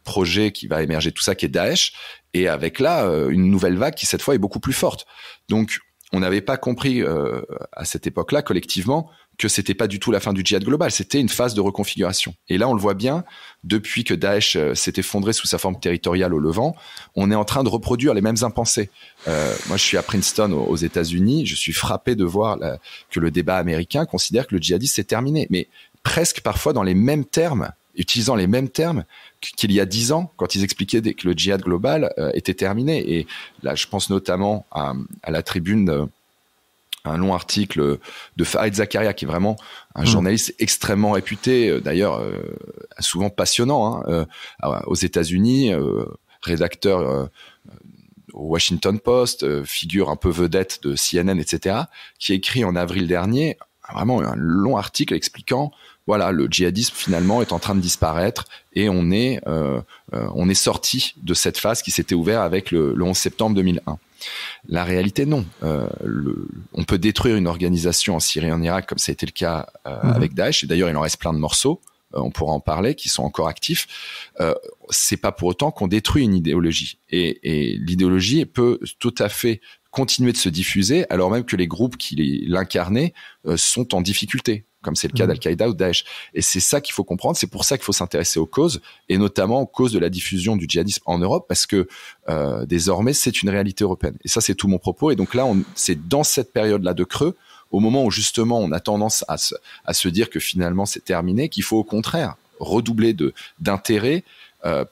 projet qui va émerger, tout ça qui est Daesh, et avec là une nouvelle vague qui cette fois est beaucoup plus forte. Donc on n'avait pas compris à cette époque-là collectivement que c'était pas du tout la fin du djihad global, c'était une phase de reconfiguration. Et là, on le voit bien, depuis que Daesh s'est effondré sous sa forme territoriale au Levant, on est en train de reproduire les mêmes impensés. Moi, je suis à Princeton aux États-Unis, je suis frappé de voir que le débat américain considère que le djihadisme c'est terminé, mais presque parfois dans les mêmes termes, utilisant les mêmes termes qu'il y a 10 ans, quand ils expliquaient que le djihad global était terminé. Et là, je pense notamment à la Tribune, un long article de Farid Zakaria, qui est vraiment un journaliste extrêmement réputé, d'ailleurs souvent passionnant, aux États-Unis, rédacteur au Washington Post, figure un peu vedette de CNN, etc., qui a écrit en avril dernier vraiment un long article expliquant voilà, le djihadisme finalement est en train de disparaître et on est sorti de cette phase qui s'était ouverte avec le 11 septembre 2001. La réalité, non. On peut détruire une organisation en Syrie et en Irak, comme ça a été le cas avec Daesh. Et d'ailleurs, il en reste plein de morceaux. On pourra en parler, qui sont encore actifs. C'est pas pour autant qu'on détruit une idéologie. Et l'idéologie peut tout à fait continuer de se diffuser, alors même que les groupes qui l'incarnaient sont en difficulté, comme c'est le cas d'Al-Qaïda ou Daesh. Et c'est ça qu'il faut comprendre, c'est pour ça qu'il faut s'intéresser aux causes, et notamment aux causes de la diffusion du djihadisme en Europe, parce que désormais, c'est une réalité européenne. Et ça, c'est tout mon propos. Et donc là, c'est dans cette période-là de creux, au moment où justement on a tendance à se dire que finalement c'est terminé, qu'il faut au contraire redoubler d'intérêt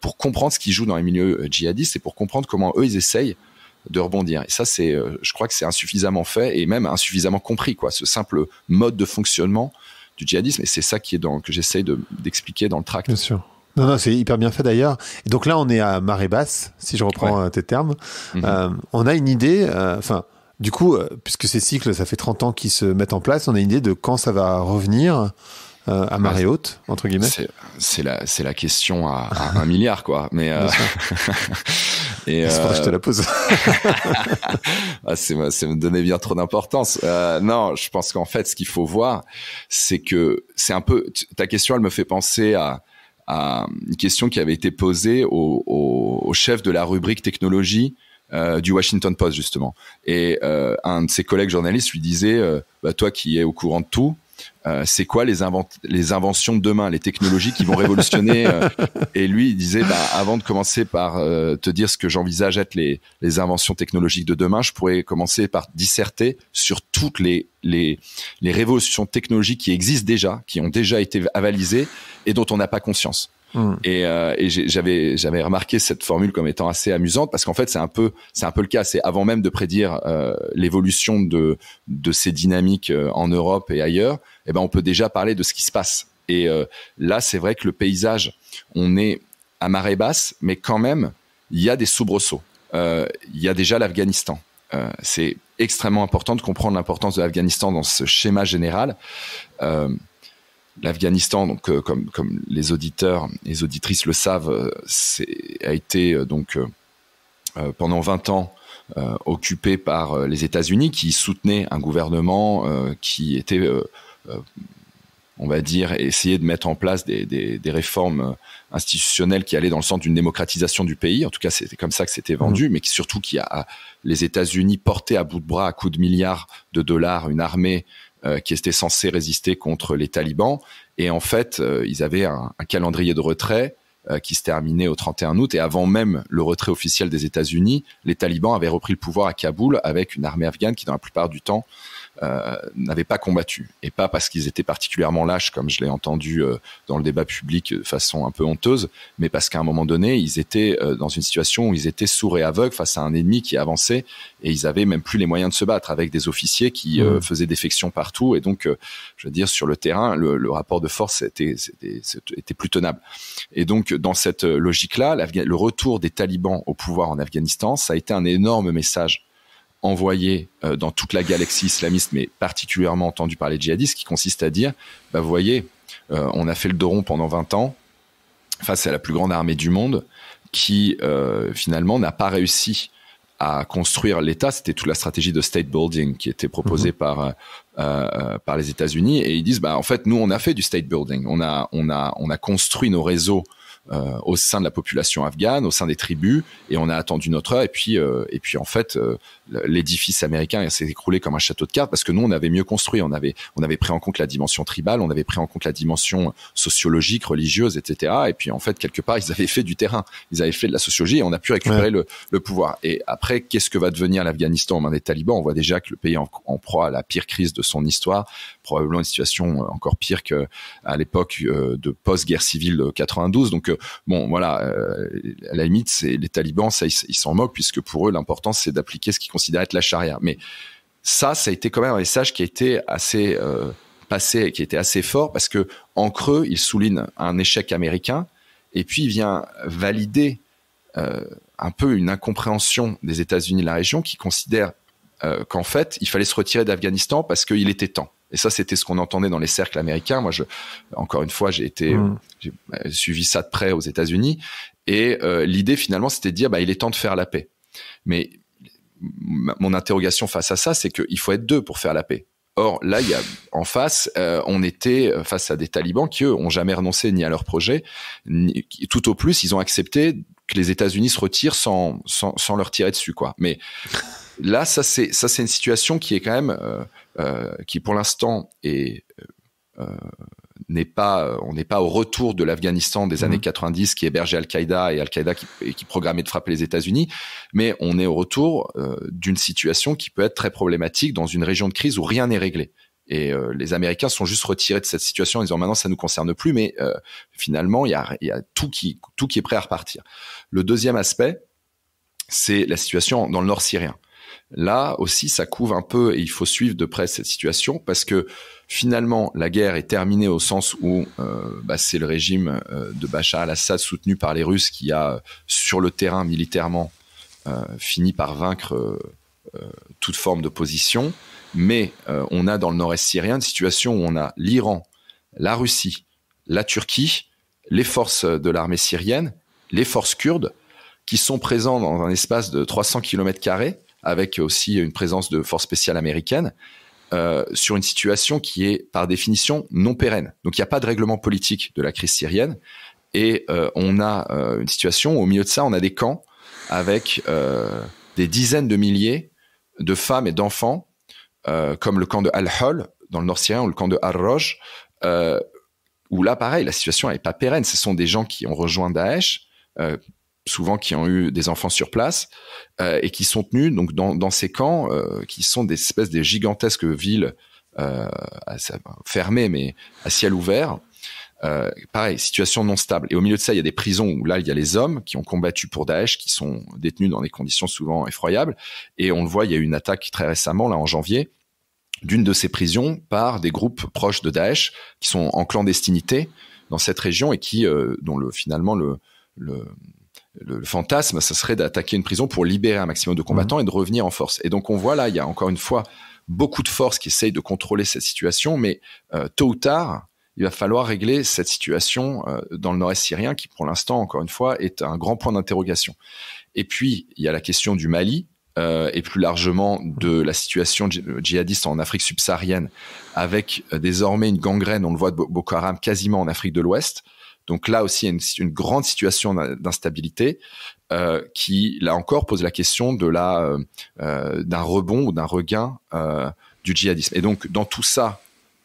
pour comprendre ce qui joue dans les milieux djihadistes et pour comprendre comment eux, ils essayent de rebondir. Et ça, je crois que c'est insuffisamment fait et même insuffisamment compris, quoi, ce simple mode de fonctionnement du djihadisme. Et c'est ça que j'essaye d'expliquer dans le tract. Bien sûr. Non, c'est hyper bien fait d'ailleurs. Et donc là, on est à marée basse, si je reprends tes termes. On a une idée, du coup, puisque ces cycles, ça fait 30 ans qu'ils se mettent en place, on a une idée de quand ça va revenir à marée haute, entre guillemets. C'est la question à 1 milliard, quoi. Mais c'est pour ça que je te la pose. C'est me donner bien trop d'importance. Non, je pense qu'en fait, ce qu'il faut voir, c'est que c'est un peu ta question. Elle me fait penser à une question qui avait été posée au chef de la rubrique technologie du Washington Post, justement. Et un de ses collègues journalistes lui disait toi qui es au courant de tout, c'est quoi les inventions de demain, les technologies qui vont révolutionner et lui il disait avant de commencer par te dire ce que j'envisage être les inventions technologiques de demain, je pourrais commencer par disserter sur toutes les révolutions technologiques qui existent déjà, qui ont déjà été avalisées et dont on n'a pas conscience. Et j'avais remarqué cette formule comme étant assez amusante parce qu'en fait c'est un peu le cas. C'est avant même de prédire l'évolution de ces dynamiques en Europe et ailleurs, on peut déjà parler de ce qui se passe. Et là c'est vrai que le paysage, on est à marée basse, mais quand même il y a des soubresauts. Il y a déjà l'Afghanistan. C'est extrêmement important de comprendre l'importance de l'Afghanistan dans ce schéma général. L'Afghanistan, donc comme les auditeurs et les auditrices le savent, a été pendant 20 ans occupé par les États-Unis, qui soutenaient un gouvernement qui était, on va dire, essayer de mettre en place des réformes institutionnelles qui allaient dans le sens d'une démocratisation du pays. En tout cas, c'était comme ça que c'était vendu, mais surtout les États-Unis portaient à bout de bras, à coups de milliards de dollars, une armée qui était censé résister contre les talibans. Et en fait, ils avaient un calendrier de retrait qui se terminait au 31 août. Et avant même le retrait officiel des États-Unis, les talibans avaient repris le pouvoir à Kaboul avec une armée afghane qui, dans la plupart du temps, n'avaient pas combattu. Et pas parce qu'ils étaient particulièrement lâches, comme je l'ai entendu dans le débat public de façon un peu honteuse, mais parce qu'à un moment donné, ils étaient dans une situation où ils étaient sourds et aveugles face à un ennemi qui avançait et ils avaient même plus les moyens de se battre, avec des officiers qui faisaient défection partout. Et donc, je veux dire, sur le terrain, le rapport de force était plus tenable. Et donc, dans cette logique-là, le retour des talibans au pouvoir en Afghanistan, ça a été un énorme message envoyé dans toute la galaxie islamiste, mais particulièrement entendu par les djihadistes, qui consiste à dire, vous voyez, on a fait le dos rond pendant 20 ans face à la plus grande armée du monde qui, finalement, n'a pas réussi à construire l'État. C'était toute la stratégie de state building qui était proposée par les États-Unis. Et ils disent, en fait, nous, on a fait du state building. On a construit nos réseaux au sein de la population afghane, au sein des tribus, et on a attendu notre heure. Et puis en fait, l'édifice américain s'est écroulé comme un château de cartes parce que nous, on avait mieux construit. On avait pris en compte la dimension tribale, on avait pris en compte la dimension sociologique, religieuse, etc. Et puis en fait, quelque part, ils avaient fait du terrain, ils avaient fait de la sociologie, et on a pu récupérer le pouvoir. Et après, qu'est-ce que va devenir l'Afghanistan aux mains des talibans? On voit déjà que le pays en proie à la pire crise de son histoire, probablement une situation encore pire que à l'époque de post-guerre civile de 92. Donc bon, voilà, à la limite, c'est les talibans, ça ils s'en moquent puisque pour eux l'important c'est d'appliquer ce qu'ils considèrent être la charia. Mais ça a été quand même un message qui a été assez passé, qui était assez fort parce que en creux, il souligne un échec américain et puis il vient valider un peu une incompréhension des États-Unis de la région qui considèrent qu'en fait, il fallait se retirer d'Afghanistan parce qu'il était temps. Et ça, c'était ce qu'on entendait dans les cercles américains. Moi, encore une fois, j'ai suivi ça de près aux États-Unis. Et l'idée, finalement, c'était de dire, il est temps de faire la paix. Mais mon interrogation face à ça, c'est qu'il faut être deux pour faire la paix. Or, là, il y a en face, on était face à des talibans qui, eux, ont jamais renoncé ni à leur projet, tout au plus, ils ont accepté que les États-Unis se retirent sans leur tirer dessus, quoi. Mais là, ça c'est une situation qui est quand même qui pour l'instant n'est pas au retour de l'Afghanistan des années 90 qui hébergeait Al-Qaïda et Al-Qaïda qui programmait de frapper les États-Unis, mais on est au retour d'une situation qui peut être très problématique dans une région de crise où rien n'est réglé. Et les Américains sont juste retirés de cette situation en disant maintenant ça nous concerne plus, mais finalement il y a tout qui est prêt à repartir. Le deuxième aspect, c'est la situation dans le nord syrien. Là aussi, ça couvre un peu et il faut suivre de près cette situation parce que finalement, la guerre est terminée au sens où c'est le régime de Bachar al-Assad soutenu par les Russes qui a, sur le terrain militairement, fini par vaincre toute forme d'opposition. Mais on a dans le nord-est syrien une situation où on a l'Iran, la Russie, la Turquie, les forces de l'armée syrienne, les forces kurdes qui sont présents dans un espace de 300 km² avec aussi une présence de forces spéciales américaines, sur une situation qui est par définition non pérenne. Donc il n'y a pas de règlement politique de la crise syrienne et on a une situation où au milieu de ça, on a des camps avec des dizaines de milliers de femmes et d'enfants, comme le camp de Al-Hol dans le nord syrien ou le camp de Al-Roj, où là pareil, la situation n'est pas pérenne. Ce sont des gens qui ont rejoint Daesh, souvent qui ont eu des enfants sur place et qui sont tenus donc dans ces camps qui sont des espèces de gigantesques villes fermées mais à ciel ouvert. Pareil, situation non stable. Et au milieu de ça, il y a des prisons où là, il y a les hommes qui ont combattu pour Daesh, qui sont détenus dans des conditions souvent effroyables. Et on le voit, il y a eu une attaque très récemment, là en janvier, d'une de ces prisons par des groupes proches de Daesh qui sont en clandestinité dans cette région et qui, dont finalement le fantasme, ça serait d'attaquer une prison pour libérer un maximum de combattants et de revenir en force. Et donc on voit là, il y a encore une fois beaucoup de forces qui essayent de contrôler cette situation, mais tôt ou tard, il va falloir régler cette situation dans le nord-est syrien qui, pour l'instant, encore une fois, est un grand point d'interrogation. Et puis, il y a la question du Mali et plus largement de la situation djihadiste en Afrique subsaharienne avec désormais une gangrène, on le voit de Boko Haram quasiment en Afrique de l'Ouest. Donc là aussi, il y a une grande situation d'instabilité qui, là encore, pose la question de d'un rebond ou d'un regain du djihadisme. Et donc, dans tout ça,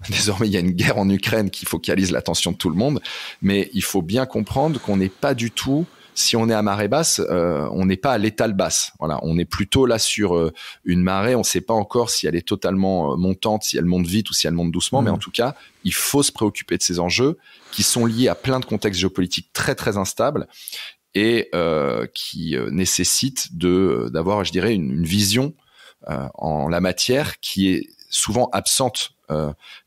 désormais, il y a une guerre en Ukraine qui focalise l'attention de tout le monde, mais il faut bien comprendre qu'on n'est pas du tout, si on est à marée basse, on n'est pas à l'étale basse. Voilà, on est plutôt là sur une marée, on ne sait pas encore si elle est totalement montante, si elle monte vite ou si elle monte doucement, mais en tout cas, il faut se préoccuper de ces enjeux qui sont liés à plein de contextes géopolitiques très très instables et qui nécessitent d'avoir, je dirais, une vision en la matière qui est souvent absente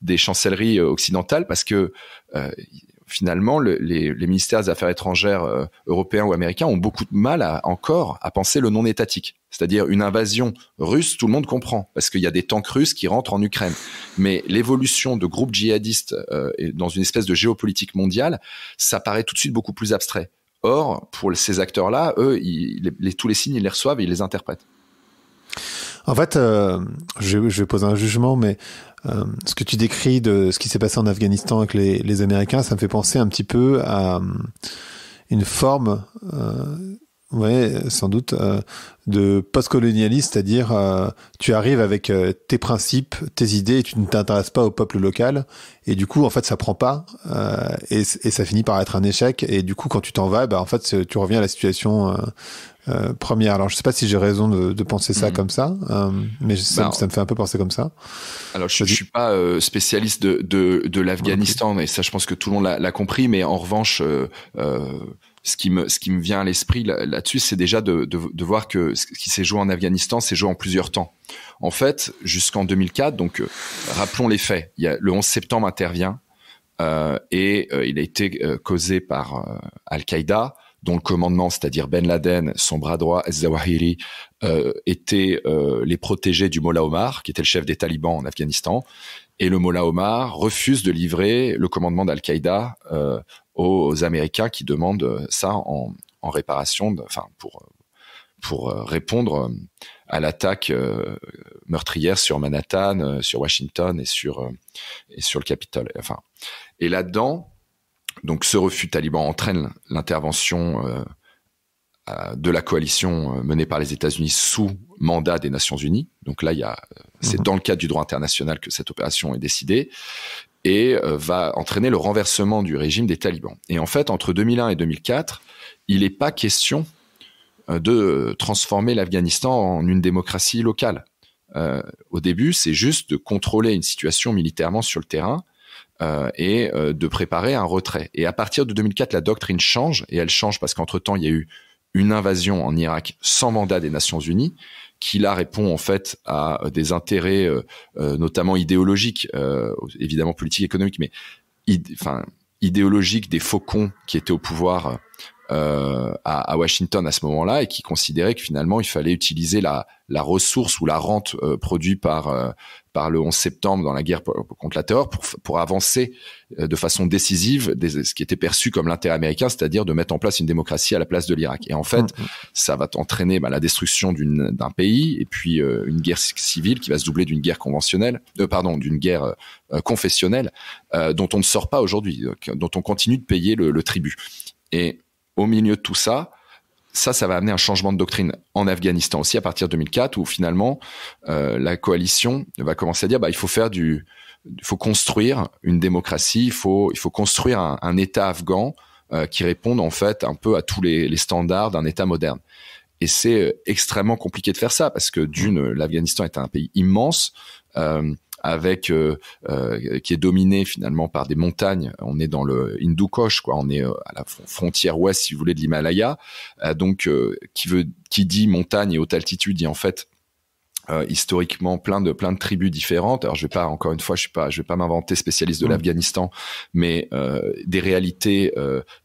des chancelleries occidentales parce que finalement les ministères des Affaires étrangères européens ou américains ont beaucoup de mal encore à penser le non étatique. C'est-à-dire une invasion russe, tout le monde comprend parce qu'il y a des tanks russes qui rentrent en Ukraine. Mais l'évolution de groupes djihadistes dans une espèce de géopolitique mondiale, ça paraît tout de suite beaucoup plus abstrait. Or, pour ces acteurs-là, eux, tous les signes, ils les reçoivent et ils les interprètent. En fait, je vais poser un jugement, mais ce que tu décris de ce qui s'est passé en Afghanistan avec les Américains, ça me fait penser un petit peu à une forme, ouais, sans doute, de post-colonialisme, c'est-à-dire tu arrives avec tes principes, tes idées, et tu ne t'intéresses pas au peuple local, et du coup, en fait, ça prend pas, et ça finit par être un échec, et du coup, quand tu t'en vas, en fait, tu reviens à la situation première. Alors, je sais pas si j'ai raison de penser ça comme ça, mais ça me fait un peu penser comme ça. Alors, je suis pas spécialiste de l'Afghanistan, et ça, je pense que tout le monde l'a compris, mais en revanche, ce qui me vient à l'esprit là-dessus, c'est déjà de voir que ce qui s'est joué en Afghanistan, s'est joué en plusieurs temps. En fait, jusqu'en 2004, donc rappelons les faits. Le 11 septembre intervient et il a été causé par Al-Qaïda, dont le commandement, c'est-à-dire Ben Laden, son bras droit, Az-Zawahiri, étaient les protégés du Mollah Omar, qui était le chef des talibans en Afghanistan. Et le Mollah Omar refuse de livrer le commandement d'Al-Qaïda aux Américains qui demandent ça en réparation, pour répondre à l'attaque meurtrière sur Manhattan, sur Washington et sur le Capitole. Enfin, et là-dedans, donc ce refus taliban entraîne l'intervention de la coalition menée par les États-Unis sous mandat des Nations Unies. Donc là, c'est dans le cadre du droit international que cette opération est décidée et va entraîner le renversement du régime des talibans. Et en fait, entre 2001 et 2004, il n'est pas question de transformer l'Afghanistan en une démocratie locale. Au début, c'est juste de contrôler une situation militairement sur le terrain et de préparer un retrait. Et à partir de 2004, la doctrine change, et elle change parce qu'entre-temps, il y a eu une invasion en Irak sans mandat des Nations Unies, qui là répond en fait à des intérêts notamment idéologiques, évidemment politiques, économiques, mais idéologiques des faucons qui étaient au pouvoir à Washington à ce moment-là, et qui considéraient que finalement il fallait utiliser la ressource ou la rente produite par le 11 septembre dans la guerre contre la terreur pour avancer de façon décisive ce qui était perçu comme l'intérêt américain, c'est-à-dire de mettre en place une démocratie à la place de l'Irak. Et en fait, ça va entraîner la destruction d'un pays, et puis une guerre civile qui va se doubler d'une guerre conventionnelle, d'une guerre confessionnelle, dont on ne sort pas aujourd'hui, dont on continue de payer le tribut. Et au milieu de tout ça, ça va amener un changement de doctrine en Afghanistan aussi à partir de 2004, où finalement la coalition va commencer à dire il faut construire une démocratie, il faut construire un État afghan qui réponde en fait un peu à tous les standards d'un État moderne. Et c'est extrêmement compliqué de faire ça parce que l'Afghanistan est un pays immense. Qui est dominé finalement par des montagnes. On est dans le Hindu Kush, quoi. On est à la frontière ouest, si vous voulez, de l'Himalaya. Qui dit montagne et haute altitude dit en fait historiquement plein de tribus différentes. Alors je vais pas m'inventer spécialiste de l'Afghanistan, mais des réalités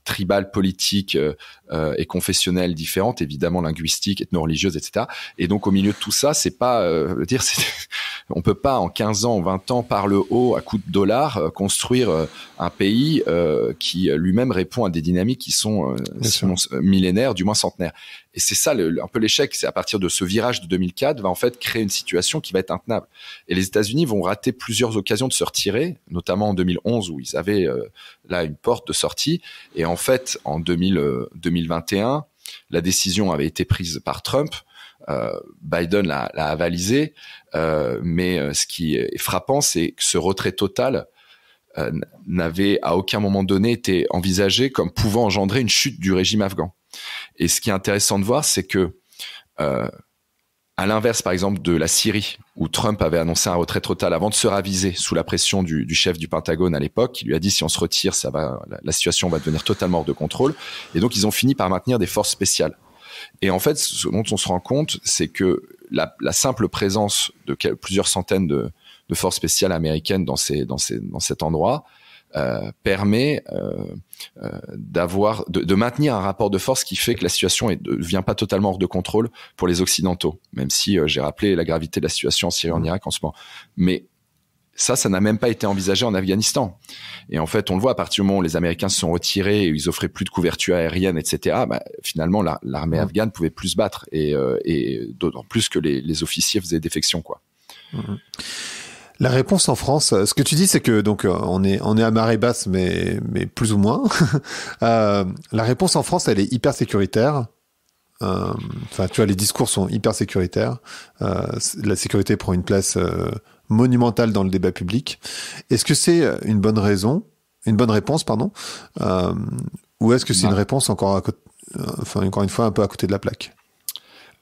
tribales, politiques et confessionnelles différentes, évidemment linguistiques, ethno-religieuses, etc. Et donc au milieu de tout ça, c'est pas on peut pas en 15 ans, 20 ans par le haut à coups de dollars construire un pays qui lui-même répond à des dynamiques qui sont millénaires, du moins centenaires. Et c'est ça un peu l'échec, c'est à partir de ce virage de 2004 va en fait créer une situation qui va être intenable. Et les États-Unis vont rater plusieurs occasions de se retirer, notamment en 2011 où ils avaient là une porte de sortie. Et en fait, en 2021, la décision avait été prise par Trump. Biden l'a avalisé, mais ce qui est frappant, c'est que ce retrait total n'avait à aucun moment donné été envisagé comme pouvant engendrer une chute du régime afghan. Et ce qui est intéressant de voir, c'est que, à l'inverse, par exemple, de la Syrie, où Trump avait annoncé un retrait total avant de se raviser sous la pression du chef du Pentagone à l'époque, qui lui a dit si on se retire, la situation va devenir totalement hors de contrôle. Et donc, ils ont fini par maintenir des forces spéciales. Et en fait, ce dont on se rend compte, c'est que la simple présence de plusieurs centaines de forces spéciales américaines dans cet endroit permet de maintenir un rapport de force qui fait que la situation ne devient pas totalement hors de contrôle pour les Occidentaux, même si j'ai rappelé la gravité de la situation en Syrie et en Irak en ce moment. Mais ça n'a même pas été envisagé en Afghanistan. Et en fait, on le voit, à partir du moment où les Américains se sont retirés et ils offraient plus de couverture aérienne, etc., finalement, l'armée afghane pouvait plus se battre. Et d'autant plus que les officiers faisaient défection, quoi. La réponse en France, ce que tu dis, c'est que donc on est à marée basse, mais plus ou moins. La réponse en France, elle est hyper sécuritaire. Enfin, tu vois, les discours sont hyper sécuritaires. La sécurité prend une place monumentale dans le débat public. Est-ce que c'est une bonne réponse, pardon, ou est-ce que c'est une réponse encore une fois un peu à côté de la plaque?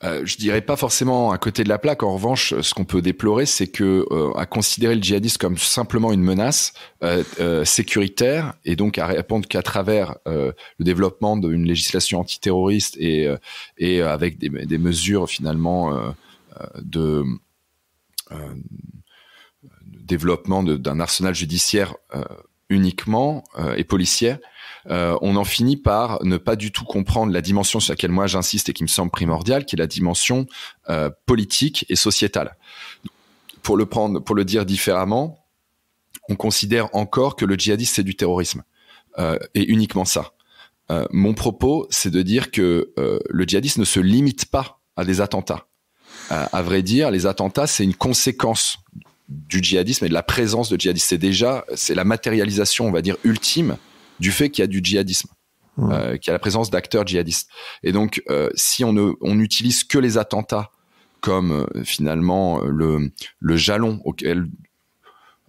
Je dirais pas forcément à côté de la plaque. En revanche, ce qu'on peut déplorer, c'est que à considérer le djihadisme comme simplement une menace sécuritaire, et donc à répondre qu'à travers le développement d'une législation antiterroriste et avec des mesures finalement de développement d'un arsenal judiciaire uniquement et policière, on en finit par ne pas du tout comprendre la dimension sur laquelle moi j'insiste et qui me semble primordiale, qui est la dimension politique et sociétale. Pour le dire différemment, on considère encore que le djihadisme c'est du terrorisme et uniquement ça. Mon propos, c'est de dire que le djihadisme ne se limite pas à des attentats. À vrai dire, les attentats c'est une conséquence du djihadisme et de la présence de djihadistes. C'est la matérialisation, on va dire, ultime du fait qu'il y a du djihadisme, qu'il y a la présence d'acteurs djihadistes. Et donc, si on n'utilise que les attentats comme finalement le jalon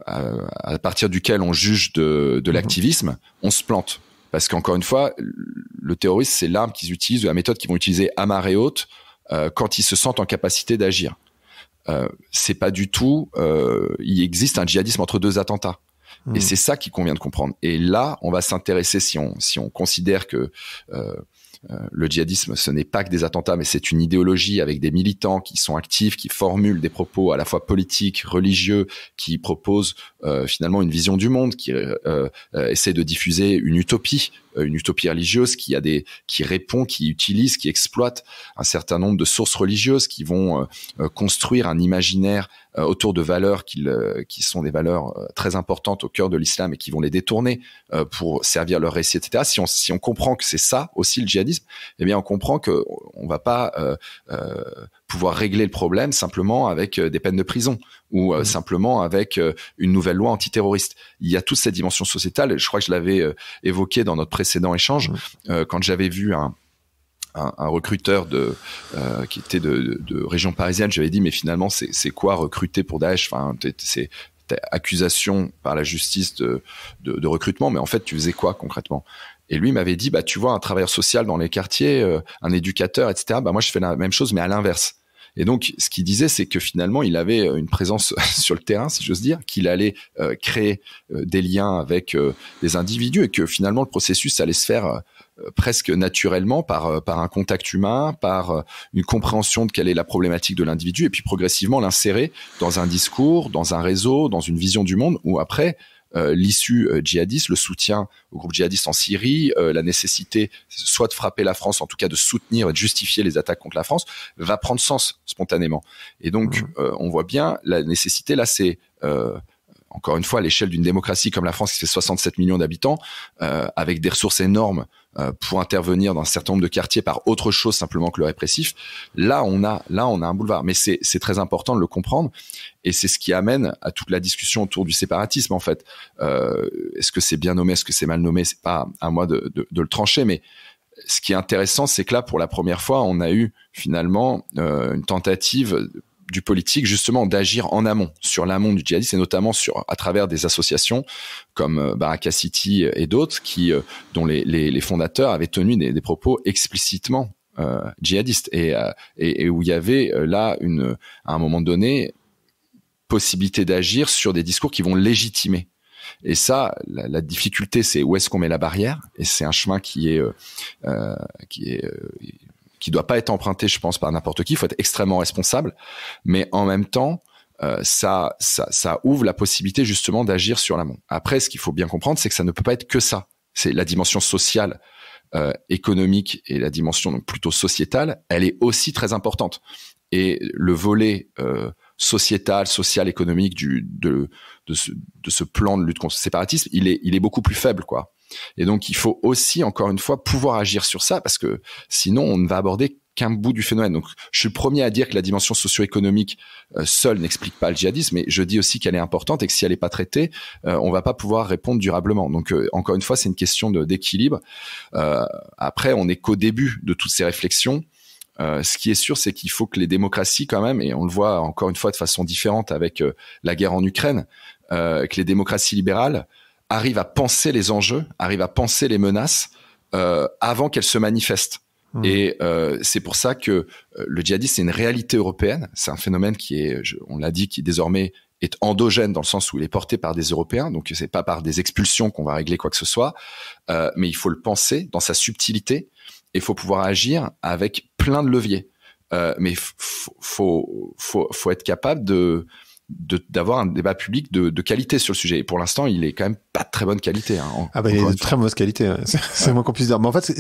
à partir duquel on juge de l'activisme, on se plante. Parce qu'encore une fois, le terrorisme, c'est l'arme qu'ils utilisent, ou la méthode qu'ils vont utiliser à marée haute quand ils se sentent en capacité d'agir. C'est pas du tout. Il existe un djihadisme entre deux attentats, et c'est ça qu'il convient de comprendre. Et là, on va s'intéresser si on considère que le djihadisme, ce n'est pas que des attentats, mais c'est une idéologie avec des militants qui sont actifs, qui formulent des propos à la fois politiques, religieux, qui proposent finalement une vision du monde, qui essaie de diffuser une utopie religieuse, qui répond, qui utilise, qui exploite un certain nombre de sources religieuses, qui vont construire un imaginaire autour de valeurs qui sont des valeurs très importantes au cœur de l'islam et qui vont les détourner pour servir leur récit, etc. Si on comprend que c'est ça aussi le djihadisme, eh bien on comprend que on va pas pouvoir régler le problème simplement avec des peines de prison ou simplement avec une nouvelle loi antiterroriste. Il y a toute cette dimension sociétale. Je crois que je l'avais évoqué dans notre précédent échange quand j'avais vu un recruteur qui était de région parisienne. J'avais dit mais finalement c'est quoi recruter pour Daesh? Enfin, c'est accusation par la justice de recrutement, mais en fait tu faisais quoi concrètement? Et lui m'avait dit bah tu vois un travailleur social dans les quartiers, un éducateur, etc. Bah moi je fais la même chose mais à l'inverse. Et donc, ce qu'il disait, c'est que finalement, il avait une présence sur le terrain, si j'ose dire, qu'il allait créer des liens avec des individus et que finalement, le processus allait se faire presque naturellement par un contact humain, par une compréhension de quelle est la problématique de l'individu et puis progressivement l'insérer dans un discours, dans un réseau, dans une vision du monde où après, l'issue djihadiste, le soutien au groupe djihadiste en Syrie, la nécessité soit de frapper la France, en tout cas de soutenir et de justifier les attaques contre la France, va prendre sens spontanément. Et donc, on voit bien la nécessité, là, c'est encore une fois à l'échelle d'une démocratie comme la France qui fait 67 millions d'habitants, avec des ressources énormes pour intervenir dans un certain nombre de quartiers par autre chose simplement que le répressif. Là, on a un boulevard. Mais c'est très important de le comprendre. Et c'est ce qui amène à toute la discussion autour du séparatisme, en fait. Est-ce que c'est bien nommé? Est-ce que c'est mal nommé? C'est pas à moi de le trancher. Mais ce qui est intéressant, c'est que là, pour la première fois, on a eu finalement une tentative du politique justement d'agir en amont, sur l'amont du djihadisme et notamment à travers des associations comme Baraka City et d'autres dont les fondateurs avaient tenu des propos explicitement djihadistes et où il y avait là à un moment donné possibilité d'agir sur des discours qui vont légitimer. Et ça, la difficulté, c'est où est-ce qu'on met la barrière, et c'est un chemin qui doit pas être emprunté, je pense, par n'importe qui. Il faut être extrêmement responsable, mais en même temps, ça ouvre la possibilité justement d'agir sur l'amont. Après, ce qu'il faut bien comprendre, c'est que ça ne peut pas être que ça. C'est la dimension sociale, économique et la dimension donc plutôt sociétale. Elle est aussi très importante. Et le volet sociétal, social, économique de ce plan de lutte contre le séparatisme, il est beaucoup plus faible, quoi. Et donc, il faut aussi, encore une fois, pouvoir agir sur ça, parce que sinon, on ne va aborder qu'un bout du phénomène. Donc, je suis le premier à dire que la dimension socio-économique seule n'explique pas le djihadisme, mais je dis aussi qu'elle est importante et que si elle n'est pas traitée, on va pas pouvoir répondre durablement. Donc, encore une fois, c'est une question d'équilibre. Après, on n'est qu'au début de toutes ces réflexions. Ce qui est sûr, c'est qu'il faut que les démocraties quand même, et on le voit encore une fois de façon différente avec la guerre en Ukraine, que les démocraties libérales arrivent à penser les enjeux, arrivent à penser les menaces avant qu'elles se manifestent. Et c'est pour ça que le djihadisme, c'est une réalité européenne. C'est un phénomène qui est, on l'a dit, qui désormais est endogène dans le sens où il est porté par des Européens. Donc c'est pas par des expulsions qu'on va régler quoi que ce soit, mais il faut le penser dans sa subtilité. Et il faut pouvoir agir avec plein de leviers. Mais faut être capable d'avoir un débat public de qualité sur le sujet. Et pour l'instant, il est quand même pas de très bonne qualité. Hein, il est de très mauvaise qualité. C'est moins qu'on puisse dire. Mais en fait,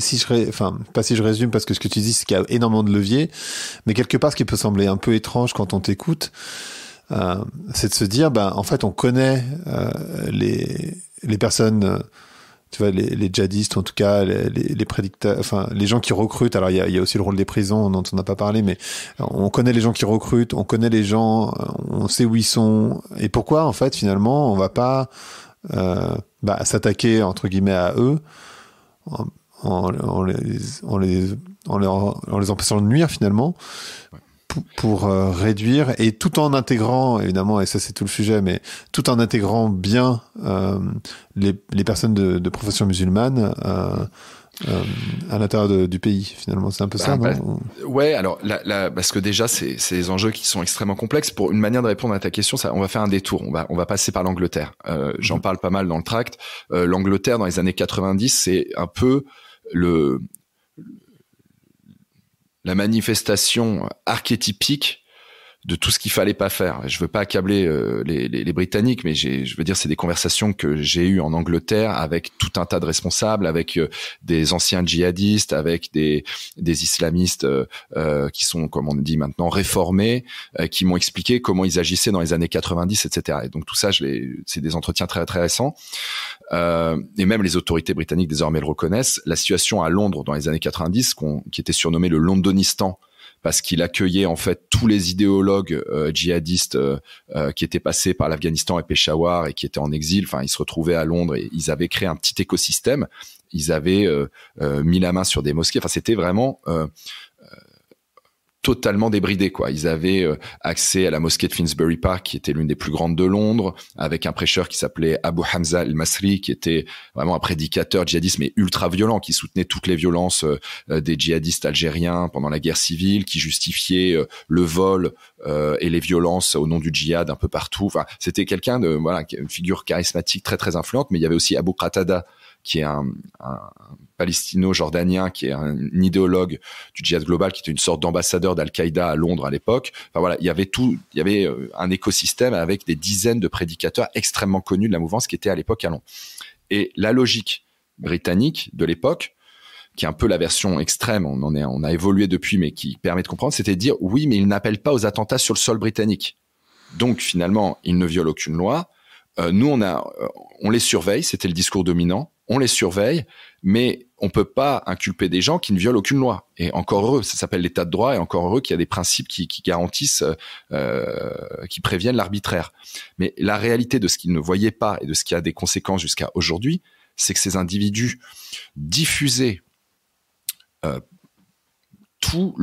pas si je résume, parce que ce que tu dis, c'est qu'il y a énormément de leviers. Mais quelque part, ce qui peut sembler un peu étrange quand on t'écoute, c'est de se dire, en fait, on connaît les personnes. Tu vois, les djihadistes, en tout cas, les prédicateurs, enfin, les gens qui recrutent. Alors, il y a aussi le rôle des prisons dont on n'a pas parlé, mais on connaît les gens qui recrutent, on connaît les gens, on sait où ils sont. Et pourquoi, en fait, finalement, on va pas s'attaquer, entre guillemets, à eux en les empêchant de nuire, finalement. Ouais. Pour réduire, et tout en intégrant, évidemment, et ça c'est tout le sujet, mais tout en intégrant bien les personnes de profession musulmane à l'intérieur du pays, finalement. C'est un peu ça, non? Ouais, alors parce que déjà c'est des enjeux qui sont extrêmement complexes. Pour une manière de répondre à ta question, on va faire un détour. On va passer par l'Angleterre. J'en parle pas mal dans le tract. L'Angleterre dans les années 90, c'est un peu la manifestation archétypique de tout ce qu'il fallait pas faire. Je veux pas accabler les Britanniques, mais je veux dire, c'est des conversations que j'ai eues en Angleterre avec tout un tas de responsables, avec des anciens djihadistes, avec des islamistes qui sont, comme on dit maintenant, réformés, qui m'ont expliqué comment ils agissaient dans les années 90, etc. Et donc tout ça, c'est des entretiens très très récents. Et même les autorités britanniques désormais le reconnaissent. La situation à Londres dans les années 90, qui était surnommé le Londonistan, parce qu'il accueillait en fait tous les idéologues djihadistes qui étaient passés par l'Afghanistan et Peshawar et qui étaient en exil. Enfin, ils se retrouvaient à Londres et ils avaient créé un petit écosystème. Ils avaient mis la main sur des mosquées. Enfin, c'était vraiment totalement débridé, quoi. Ils avaient accès à la mosquée de Finsbury Park, qui était l'une des plus grandes de Londres, avec un prêcheur qui s'appelait Abu Hamza al-Masri, qui était vraiment un prédicateur djihadiste, mais ultra violent, qui soutenait toutes les violences des djihadistes algériens pendant la guerre civile, qui justifiait le vol et les violences au nom du djihad un peu partout. Enfin, c'était quelqu'un une figure charismatique très très influente. Mais il y avait aussi Abu Qatada, qui est un palestino-jordanien, qui est un idéologue du djihad global, qui était une sorte d'ambassadeur d'Al-Qaïda à Londres à l'époque. Enfin voilà, il y avait un écosystème avec des dizaines de prédicateurs extrêmement connus de la mouvance qui était à l'époque à Londres. Et la logique britannique de l'époque, qui est un peu la version extrême, on a évolué depuis, mais qui permet de comprendre, c'était de dire oui, mais ils n'appellent pas aux attentats sur le sol britannique. Donc finalement, ils ne violent aucune loi. Nous, on les surveille, c'était le discours dominant. On les surveille, mais on peut pas inculper des gens qui ne violent aucune loi. Et encore heureux, ça s'appelle l'état de droit, et encore heureux qu'il y a des principes qui garantissent, qui préviennent l'arbitraire. Mais la réalité de ce qu'ils ne voyaient pas et de ce qui a des conséquences jusqu'à aujourd'hui, c'est que ces individus diffusaient tous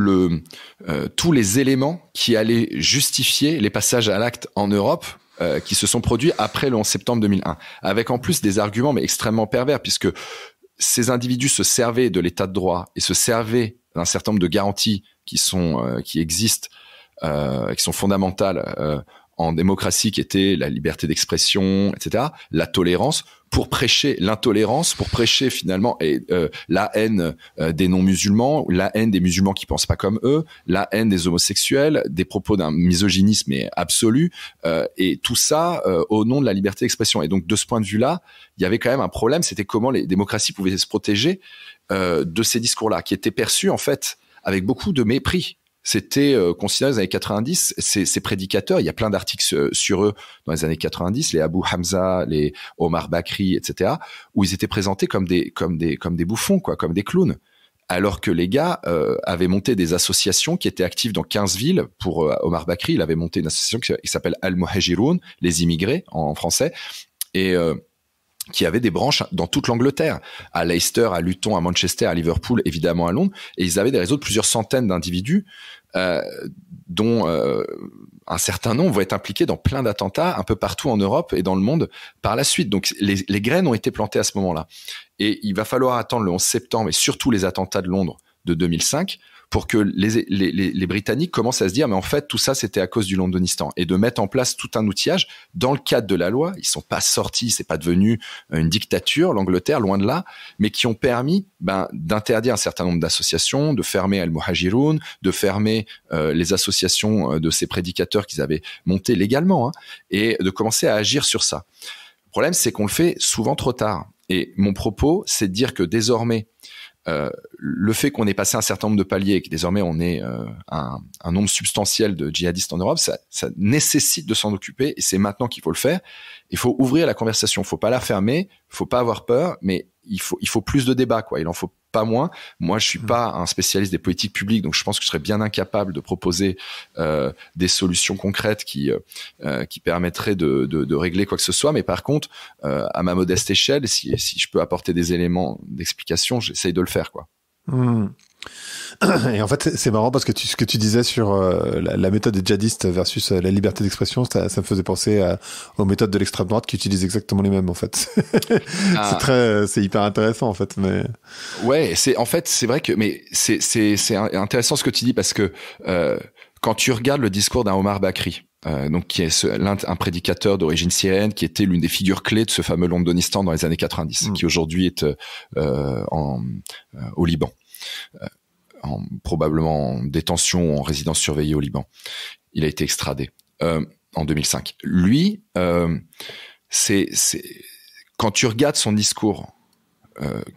les éléments qui allaient justifier les passages à l'acte en Europe, qui se sont produits après le 11 septembre 2001, avec en plus des arguments mais extrêmement pervers, puisque ces individus se servaient de l'état de droit et se servaient d'un certain nombre de garanties qui existent, qui sont fondamentales en démocratie, qui étaient la liberté d'expression, etc., la tolérance, pour prêcher l'intolérance, pour prêcher finalement la haine des non-musulmans, la haine des musulmans qui pensent pas comme eux, la haine des homosexuels, des propos d'un misogynisme absolu, et tout ça au nom de la liberté d'expression. Et donc de ce point de vue-là, il y avait quand même un problème, c'était comment les démocraties pouvaient se protéger de ces discours-là, qui étaient perçus en fait avec beaucoup de mépris. C'était considéré dans les années 90, ces prédicateurs, il y a plein d'articles sur eux dans les années 90, les Abu Hamza, les Omar Bakri, etc., où ils étaient présentés comme des bouffons, quoi, comme des clowns. alors que les gars avaient monté des associations qui étaient actives dans 15 villes. Pour Omar Bakri, il avait monté une association qui s'appelle Al-Muhajiroun, les immigrés en français, et qui avait des branches dans toute l'Angleterre, à Leicester, à Luton, à Manchester, à Liverpool, évidemment à Londres, et ils avaient des réseaux de plusieurs centaines d'individus, dont un certain nombre vont être impliqués dans plein d'attentats un peu partout en Europe et dans le monde par la suite. Donc les graines ont été plantées à ce moment-là. Et il va falloir attendre le 11 septembre et surtout les attentats de Londres de 2005 pour que les Britanniques commencent à se dire mais en fait tout ça c'était à cause du Londonistan, et de mettre en place tout un outillage dans le cadre de la loi. Ils sont pas sortis, c'est pas devenu une dictature l'Angleterre, loin de là, mais qui ont permis d'interdire un certain nombre d'associations, de fermer Al-Muhajiroun, de fermer les associations de ces prédicateurs qu'ils avaient montées légalement, et de commencer à agir sur ça. Le problème c'est qu'on le fait souvent trop tard, et mon propos c'est de dire que désormais le fait qu'on ait passé un certain nombre de paliers et que désormais on ait un nombre substantiel de djihadistes en Europe, ça nécessite de s'en occuper, et c'est maintenant qu'il faut le faire. Il faut ouvrir la conversation, faut pas la fermer, faut pas avoir peur, mais il faut plus de débat, quoi. Il en faut pas moins. Moi, je suis pas un spécialiste des politiques publiques, donc je pense que je serais bien incapable de proposer des solutions concrètes qui permettraient de régler quoi que ce soit. Mais par contre, à ma modeste échelle, si je peux apporter des éléments d'explication, j'essaye de le faire, quoi. Et en fait, c'est marrant parce que ce que tu disais sur la méthode des djihadistes versus la liberté d'expression, ça me faisait penser aux méthodes de l'extrême droite qui utilisent exactement les mêmes, en fait. C'est hyper intéressant, en fait. Mais ouais, c'est vrai que, mais c'est intéressant ce que tu dis, parce que quand tu regardes le discours d'un Omar Bakri, donc qui est un prédicateur d'origine syrienne, qui était l'une des figures clés de ce fameux Londonistan dans les années 90, qui aujourd'hui est au Liban, probablement en détention ou en résidence surveillée au Liban. Il a été extradé en 2005. Lui, quand tu regardes son discours,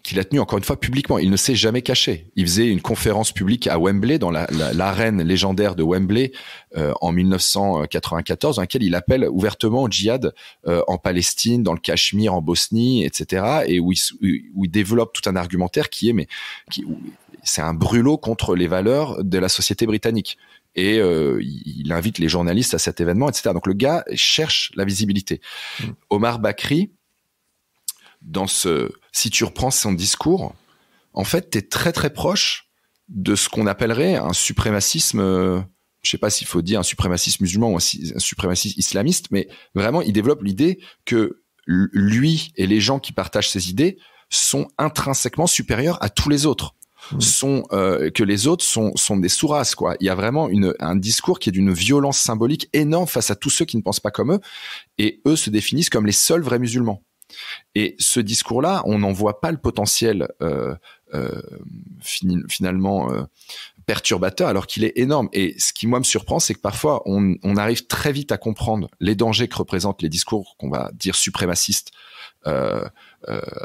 qu'il a tenu encore une fois publiquement, il ne s'est jamais caché. Il faisait une conférence publique à Wembley, dans l'arène légendaire de Wembley, en 1994, dans laquelle il appelle ouvertement au djihad en Palestine, dans le Cachemire, en Bosnie, etc., et où il développe tout un argumentaire c'est un brûlot contre les valeurs de la société britannique. Et il invite les journalistes à cet événement, etc. Donc le gars cherche la visibilité. Omar Bakri, si tu reprends son discours, en fait, t'es très très proche de ce qu'on appellerait un suprémacisme, je sais pas s'il faut dire un suprémacisme musulman ou un suprémacisme islamiste, mais vraiment, il développe l'idée que lui et les gens qui partagent ses idées sont intrinsèquement supérieurs à tous les autres. Que les autres sont des sous-races, quoi. Il y a vraiment un discours qui est d'une violence symbolique énorme face à tous ceux qui ne pensent pas comme eux, et eux se définissent comme les seuls vrais musulmans. Et ce discours-là, on n'en voit pas le potentiel finalement perturbateur, alors qu'il est énorme. Et ce qui, moi, me surprend, c'est que parfois, on arrive très vite à comprendre les dangers que représentent les discours qu'on va dire suprémacistes,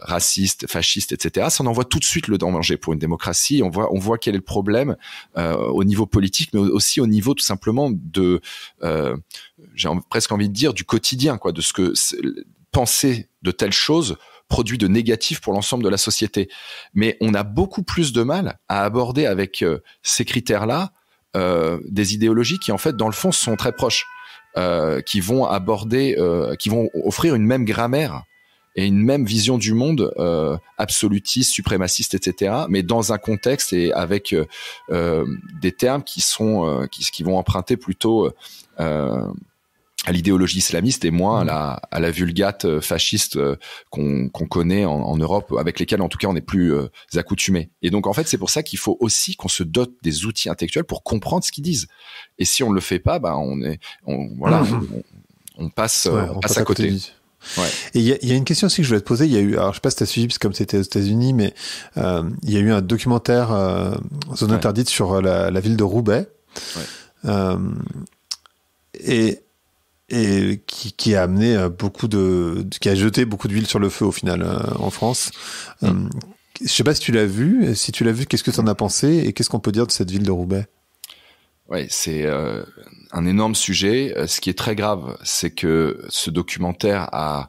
racistes, fascistes, etc. Ça, on en voit tout de suite le danger pour une démocratie. On voit quel est le problème au niveau politique, mais aussi au niveau tout simplement j'ai presque envie de dire, du quotidien, quoi, de ce que penser de telles choses produit de négatif pour l'ensemble de la société. Mais on a beaucoup plus de mal à aborder avec ces critères-là des idéologies qui, en fait, dans le fond, sont très proches, qui vont offrir une même grammaire et une même vision du monde absolutiste, suprémaciste, etc., mais dans un contexte et avec des termes qui vont emprunter plutôt à l'idéologie islamiste et moins à la vulgate fasciste qu'on connaît en Europe, avec lesquels en tout cas on n'est plus accoutumés. Et donc en fait c'est pour ça qu'il faut aussi qu'on se dote des outils intellectuels pour comprendre ce qu'ils disent. Et si on le fait pas, on passe à côté. Ouais. Et il y a une question aussi que je voulais te poser. Il y a eu, alors je sais pas si t'as suivi, parce que comme c'était aux États-Unis, mais il y a eu un documentaire Zone interdite sur la ville de Roubaix, et qui a amené qui a jeté beaucoup d'huile sur le feu au final en France. Je sais pas si tu l'as vu. Si tu l'as vu, qu'est-ce que tu en as pensé et qu'est-ce qu'on peut dire de cette ville de Roubaix? Ouais, c'est un énorme sujet. Ce qui est très grave, c'est que ce documentaire a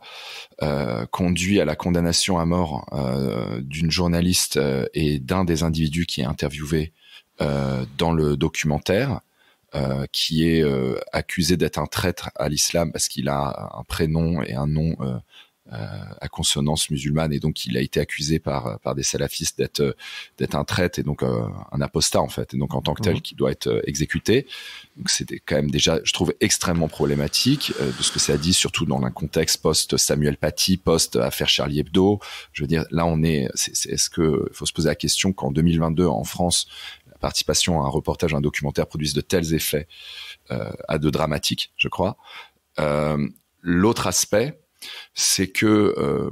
conduit à la condamnation à mort d'une journaliste et d'un des individus qui est interviewé dans le documentaire, qui est accusé d'être un traître à l'islam parce qu'il a un prénom et un nom à consonance musulmane, et donc il a été accusé par des salafistes d'être un traître et donc un apostat en fait, et donc en tant que tel qui doit être exécuté. Donc c'était quand même déjà, je trouve, extrêmement problématique de ce que ça dit, surtout dans un contexte post Samuel Paty, post affaire Charlie Hebdo. Je veux dire, là on est-ce que faut se poser la question qu'en 2022 en France, la participation à un reportage, à un documentaire produise de tels effets à de dramatique, je crois. L'autre aspect, c'est que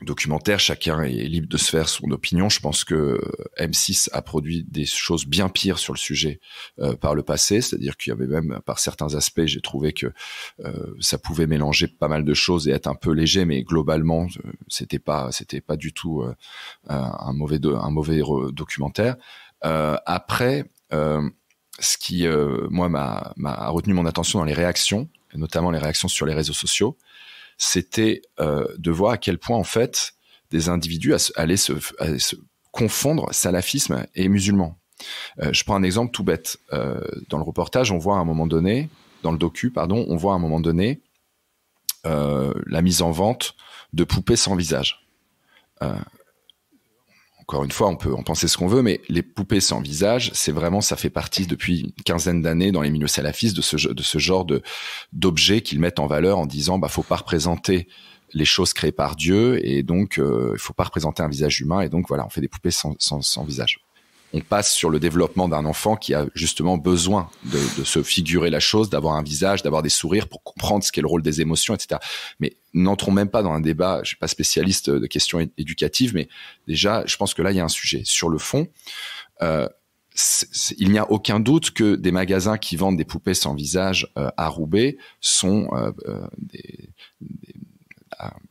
documentaire, chacun est libre de se faire son opinion. Je pense que M6 a produit des choses bien pires sur le sujet par le passé, c'est-à-dire qu'il y avait même, par certains aspects, j'ai trouvé que ça pouvait mélanger pas mal de choses et être un peu léger, mais globalement, c'était pas du tout un mauvais documentaire. Après, ce qui moi m'a retenu mon attention dans les réactions, et notamment les réactions sur les réseaux sociaux, c'était de voir à quel point en fait des individus allaient se confondre salafisme et musulman. Je prends un exemple tout bête. Dans le reportage, on voit à un moment donné, dans le docu, pardon, on voit à un moment donné la mise en vente de poupées sans visage. Encore une fois, on peut en penser ce qu'on veut, mais les poupées sans visage, c'est vraiment, ça fait partie depuis une quinzaine d'années dans les milieux salafistes de ce genre d'objets qu'ils mettent en valeur en disant, faut pas représenter les choses créées par Dieu, et donc il faut pas représenter un visage humain, et donc voilà, on fait des poupées sans visage. On passe sur le développement d'un enfant qui a justement besoin de se figurer la chose, d'avoir un visage, d'avoir des sourires pour comprendre ce qu'est le rôle des émotions, etc. Mais n'entrons même pas dans un débat, je suis pas spécialiste de questions éducatives, mais déjà, je pense que là, il y a un sujet. Sur le fond, il n'y a aucun doute que des magasins qui vendent des poupées sans visage à Roubaix sont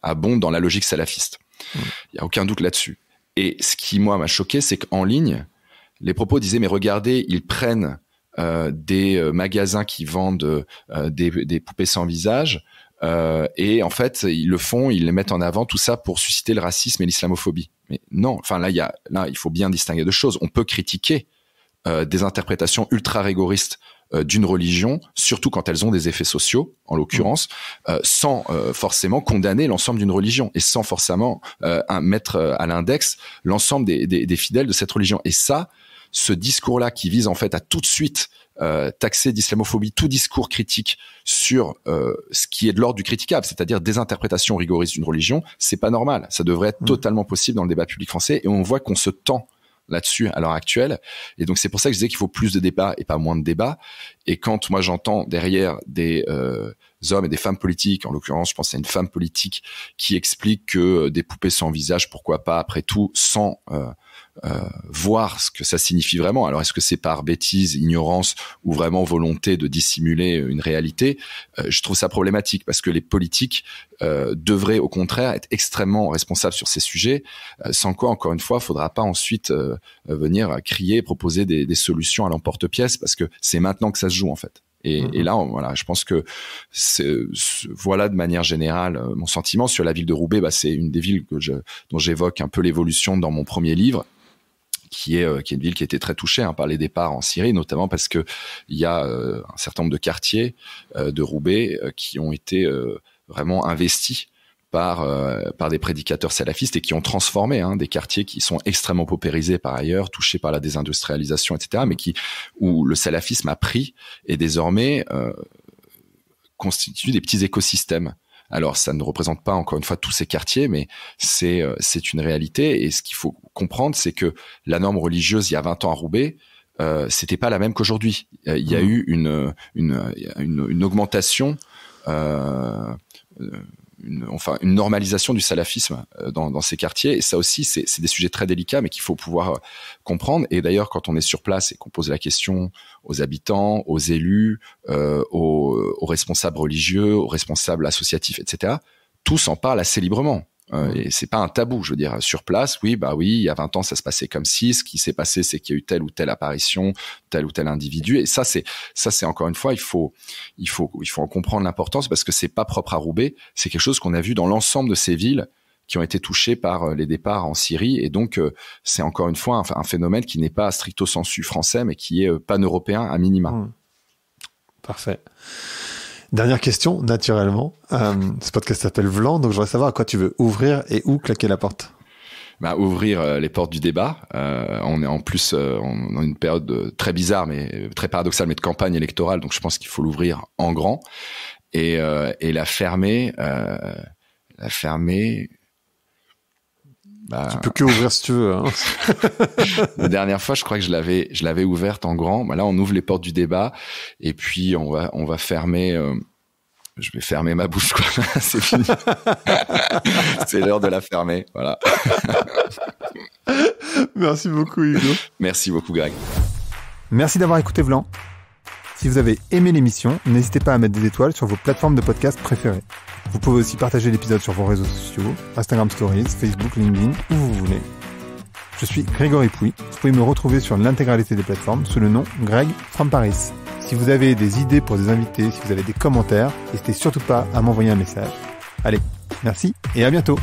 abondent dans la logique salafiste. Il n'y a aucun doute là-dessus. Et ce qui, moi, m'a choqué, c'est qu'en ligne, les propos disaient, mais regardez, ils prennent des magasins qui vendent des poupées sans visage, et en fait, ils le font, ils les mettent en avant, tout ça pour susciter le racisme et l'islamophobie. Mais non, enfin là, il faut bien distinguer deux choses. On peut critiquer des interprétations ultra rigoristes d'une religion, surtout quand elles ont des effets sociaux, en l'occurrence, sans forcément condamner l'ensemble d'une religion et sans forcément mettre à l'index l'ensemble des fidèles de cette religion. Et ça, ce discours-là qui vise en fait à tout de suite taxer d'islamophobie tout discours critique sur ce qui est de l'ordre du critiquable, c'est-à-dire des interprétations rigoristes d'une religion, c'est pas normal. Ça devrait être totalement possible dans le débat public français, et on voit qu'on se tend là-dessus à l'heure actuelle. Et donc c'est pour ça que je disais qu'il faut plus de débats et pas moins de débats. Et quand moi j'entends derrière des hommes et des femmes politiques, en l'occurrence je pense à une femme politique qui explique que des poupées sans visage, pourquoi pas, après tout, sans voir ce que ça signifie vraiment. Alors est-ce que c'est par bêtise, ignorance ou vraiment volonté de dissimuler une réalité? Je trouve ça problématique, parce que les politiques devraient au contraire être extrêmement responsables sur ces sujets, sans quoi, encore une fois, il faudra pas ensuite venir crier, proposer des solutions à l'emporte-pièce, parce que c'est maintenant que ça se joue en fait. Et là, voilà, je pense que voilà de manière générale mon sentiment sur la ville de Roubaix. C'est une des villes dont j'évoque un peu l'évolution dans mon premier livre, qui est une ville qui était très touchée par les départs en Syrie, notamment parce que il y a un certain nombre de quartiers de Roubaix qui ont été vraiment investis par des prédicateurs salafistes et qui ont transformé des quartiers qui sont extrêmement paupérisés par ailleurs, touchés par la désindustrialisation, etc., mais où le salafisme a pris et désormais constitue des petits écosystèmes. Alors, ça ne représente pas, encore une fois, tous ces quartiers, mais c'est une réalité. Et ce qu'il faut comprendre, c'est que la norme religieuse, il y a 20 ans à Roubaix, c'était pas la même qu'aujourd'hui. Il y a eu une augmentation, une normalisation du salafisme dans ces quartiers. Et ça aussi, c'est des sujets très délicats, mais qu'il faut pouvoir comprendre. Et d'ailleurs, quand on est sur place et qu'on pose la question aux habitants, aux élus, aux responsables religieux, aux responsables associatifs, etc., tous en parlent assez librement. Et c'est pas un tabou, je veux dire, sur place, oui, il y a 20 ans, ça se passait comme ci, ce qui s'est passé, c'est qu'il y a eu telle ou telle apparition, tel ou tel individu, et ça, c'est encore une fois, il faut en comprendre l'importance, parce que c'est pas propre à Roubaix, c'est quelque chose qu'on a vu dans l'ensemble de ces villes qui ont été touchées par les départs en Syrie, et donc, c'est encore une fois un phénomène qui n'est pas stricto sensu français, mais qui est pan-européen à minima. Parfait. Dernière question, naturellement. Ce podcast s'appelle Vlan, donc je voudrais savoir à quoi tu veux ouvrir et où claquer la porte. Ouvrir les portes du débat. On est en plus dans une période très bizarre, mais très paradoxale, mais de campagne électorale, donc je pense qu'il faut l'ouvrir en grand. Et la fermer... tu peux que ouvrir si tu veux. Hein. La dernière fois, je crois que je l'avais ouverte en grand. Là, on ouvre les portes du débat et puis on va fermer. Je vais fermer ma bouche, quoi. C'est fini. C'est l'heure de la fermer. Voilà. Merci beaucoup, Hugo. Merci beaucoup, Greg. Merci d'avoir écouté Vlan. Si vous avez aimé l'émission, n'hésitez pas à mettre des étoiles sur vos plateformes de podcast préférées. Vous pouvez aussi partager l'épisode sur vos réseaux sociaux, Instagram Stories, Facebook, LinkedIn, où vous voulez. Je suis Grégory Pouy. Vous pouvez me retrouver sur l'intégralité des plateformes sous le nom Greg from Paris. Si vous avez des idées pour des invités, si vous avez des commentaires, n'hésitez surtout pas à m'envoyer un message. Allez, merci et à bientôt.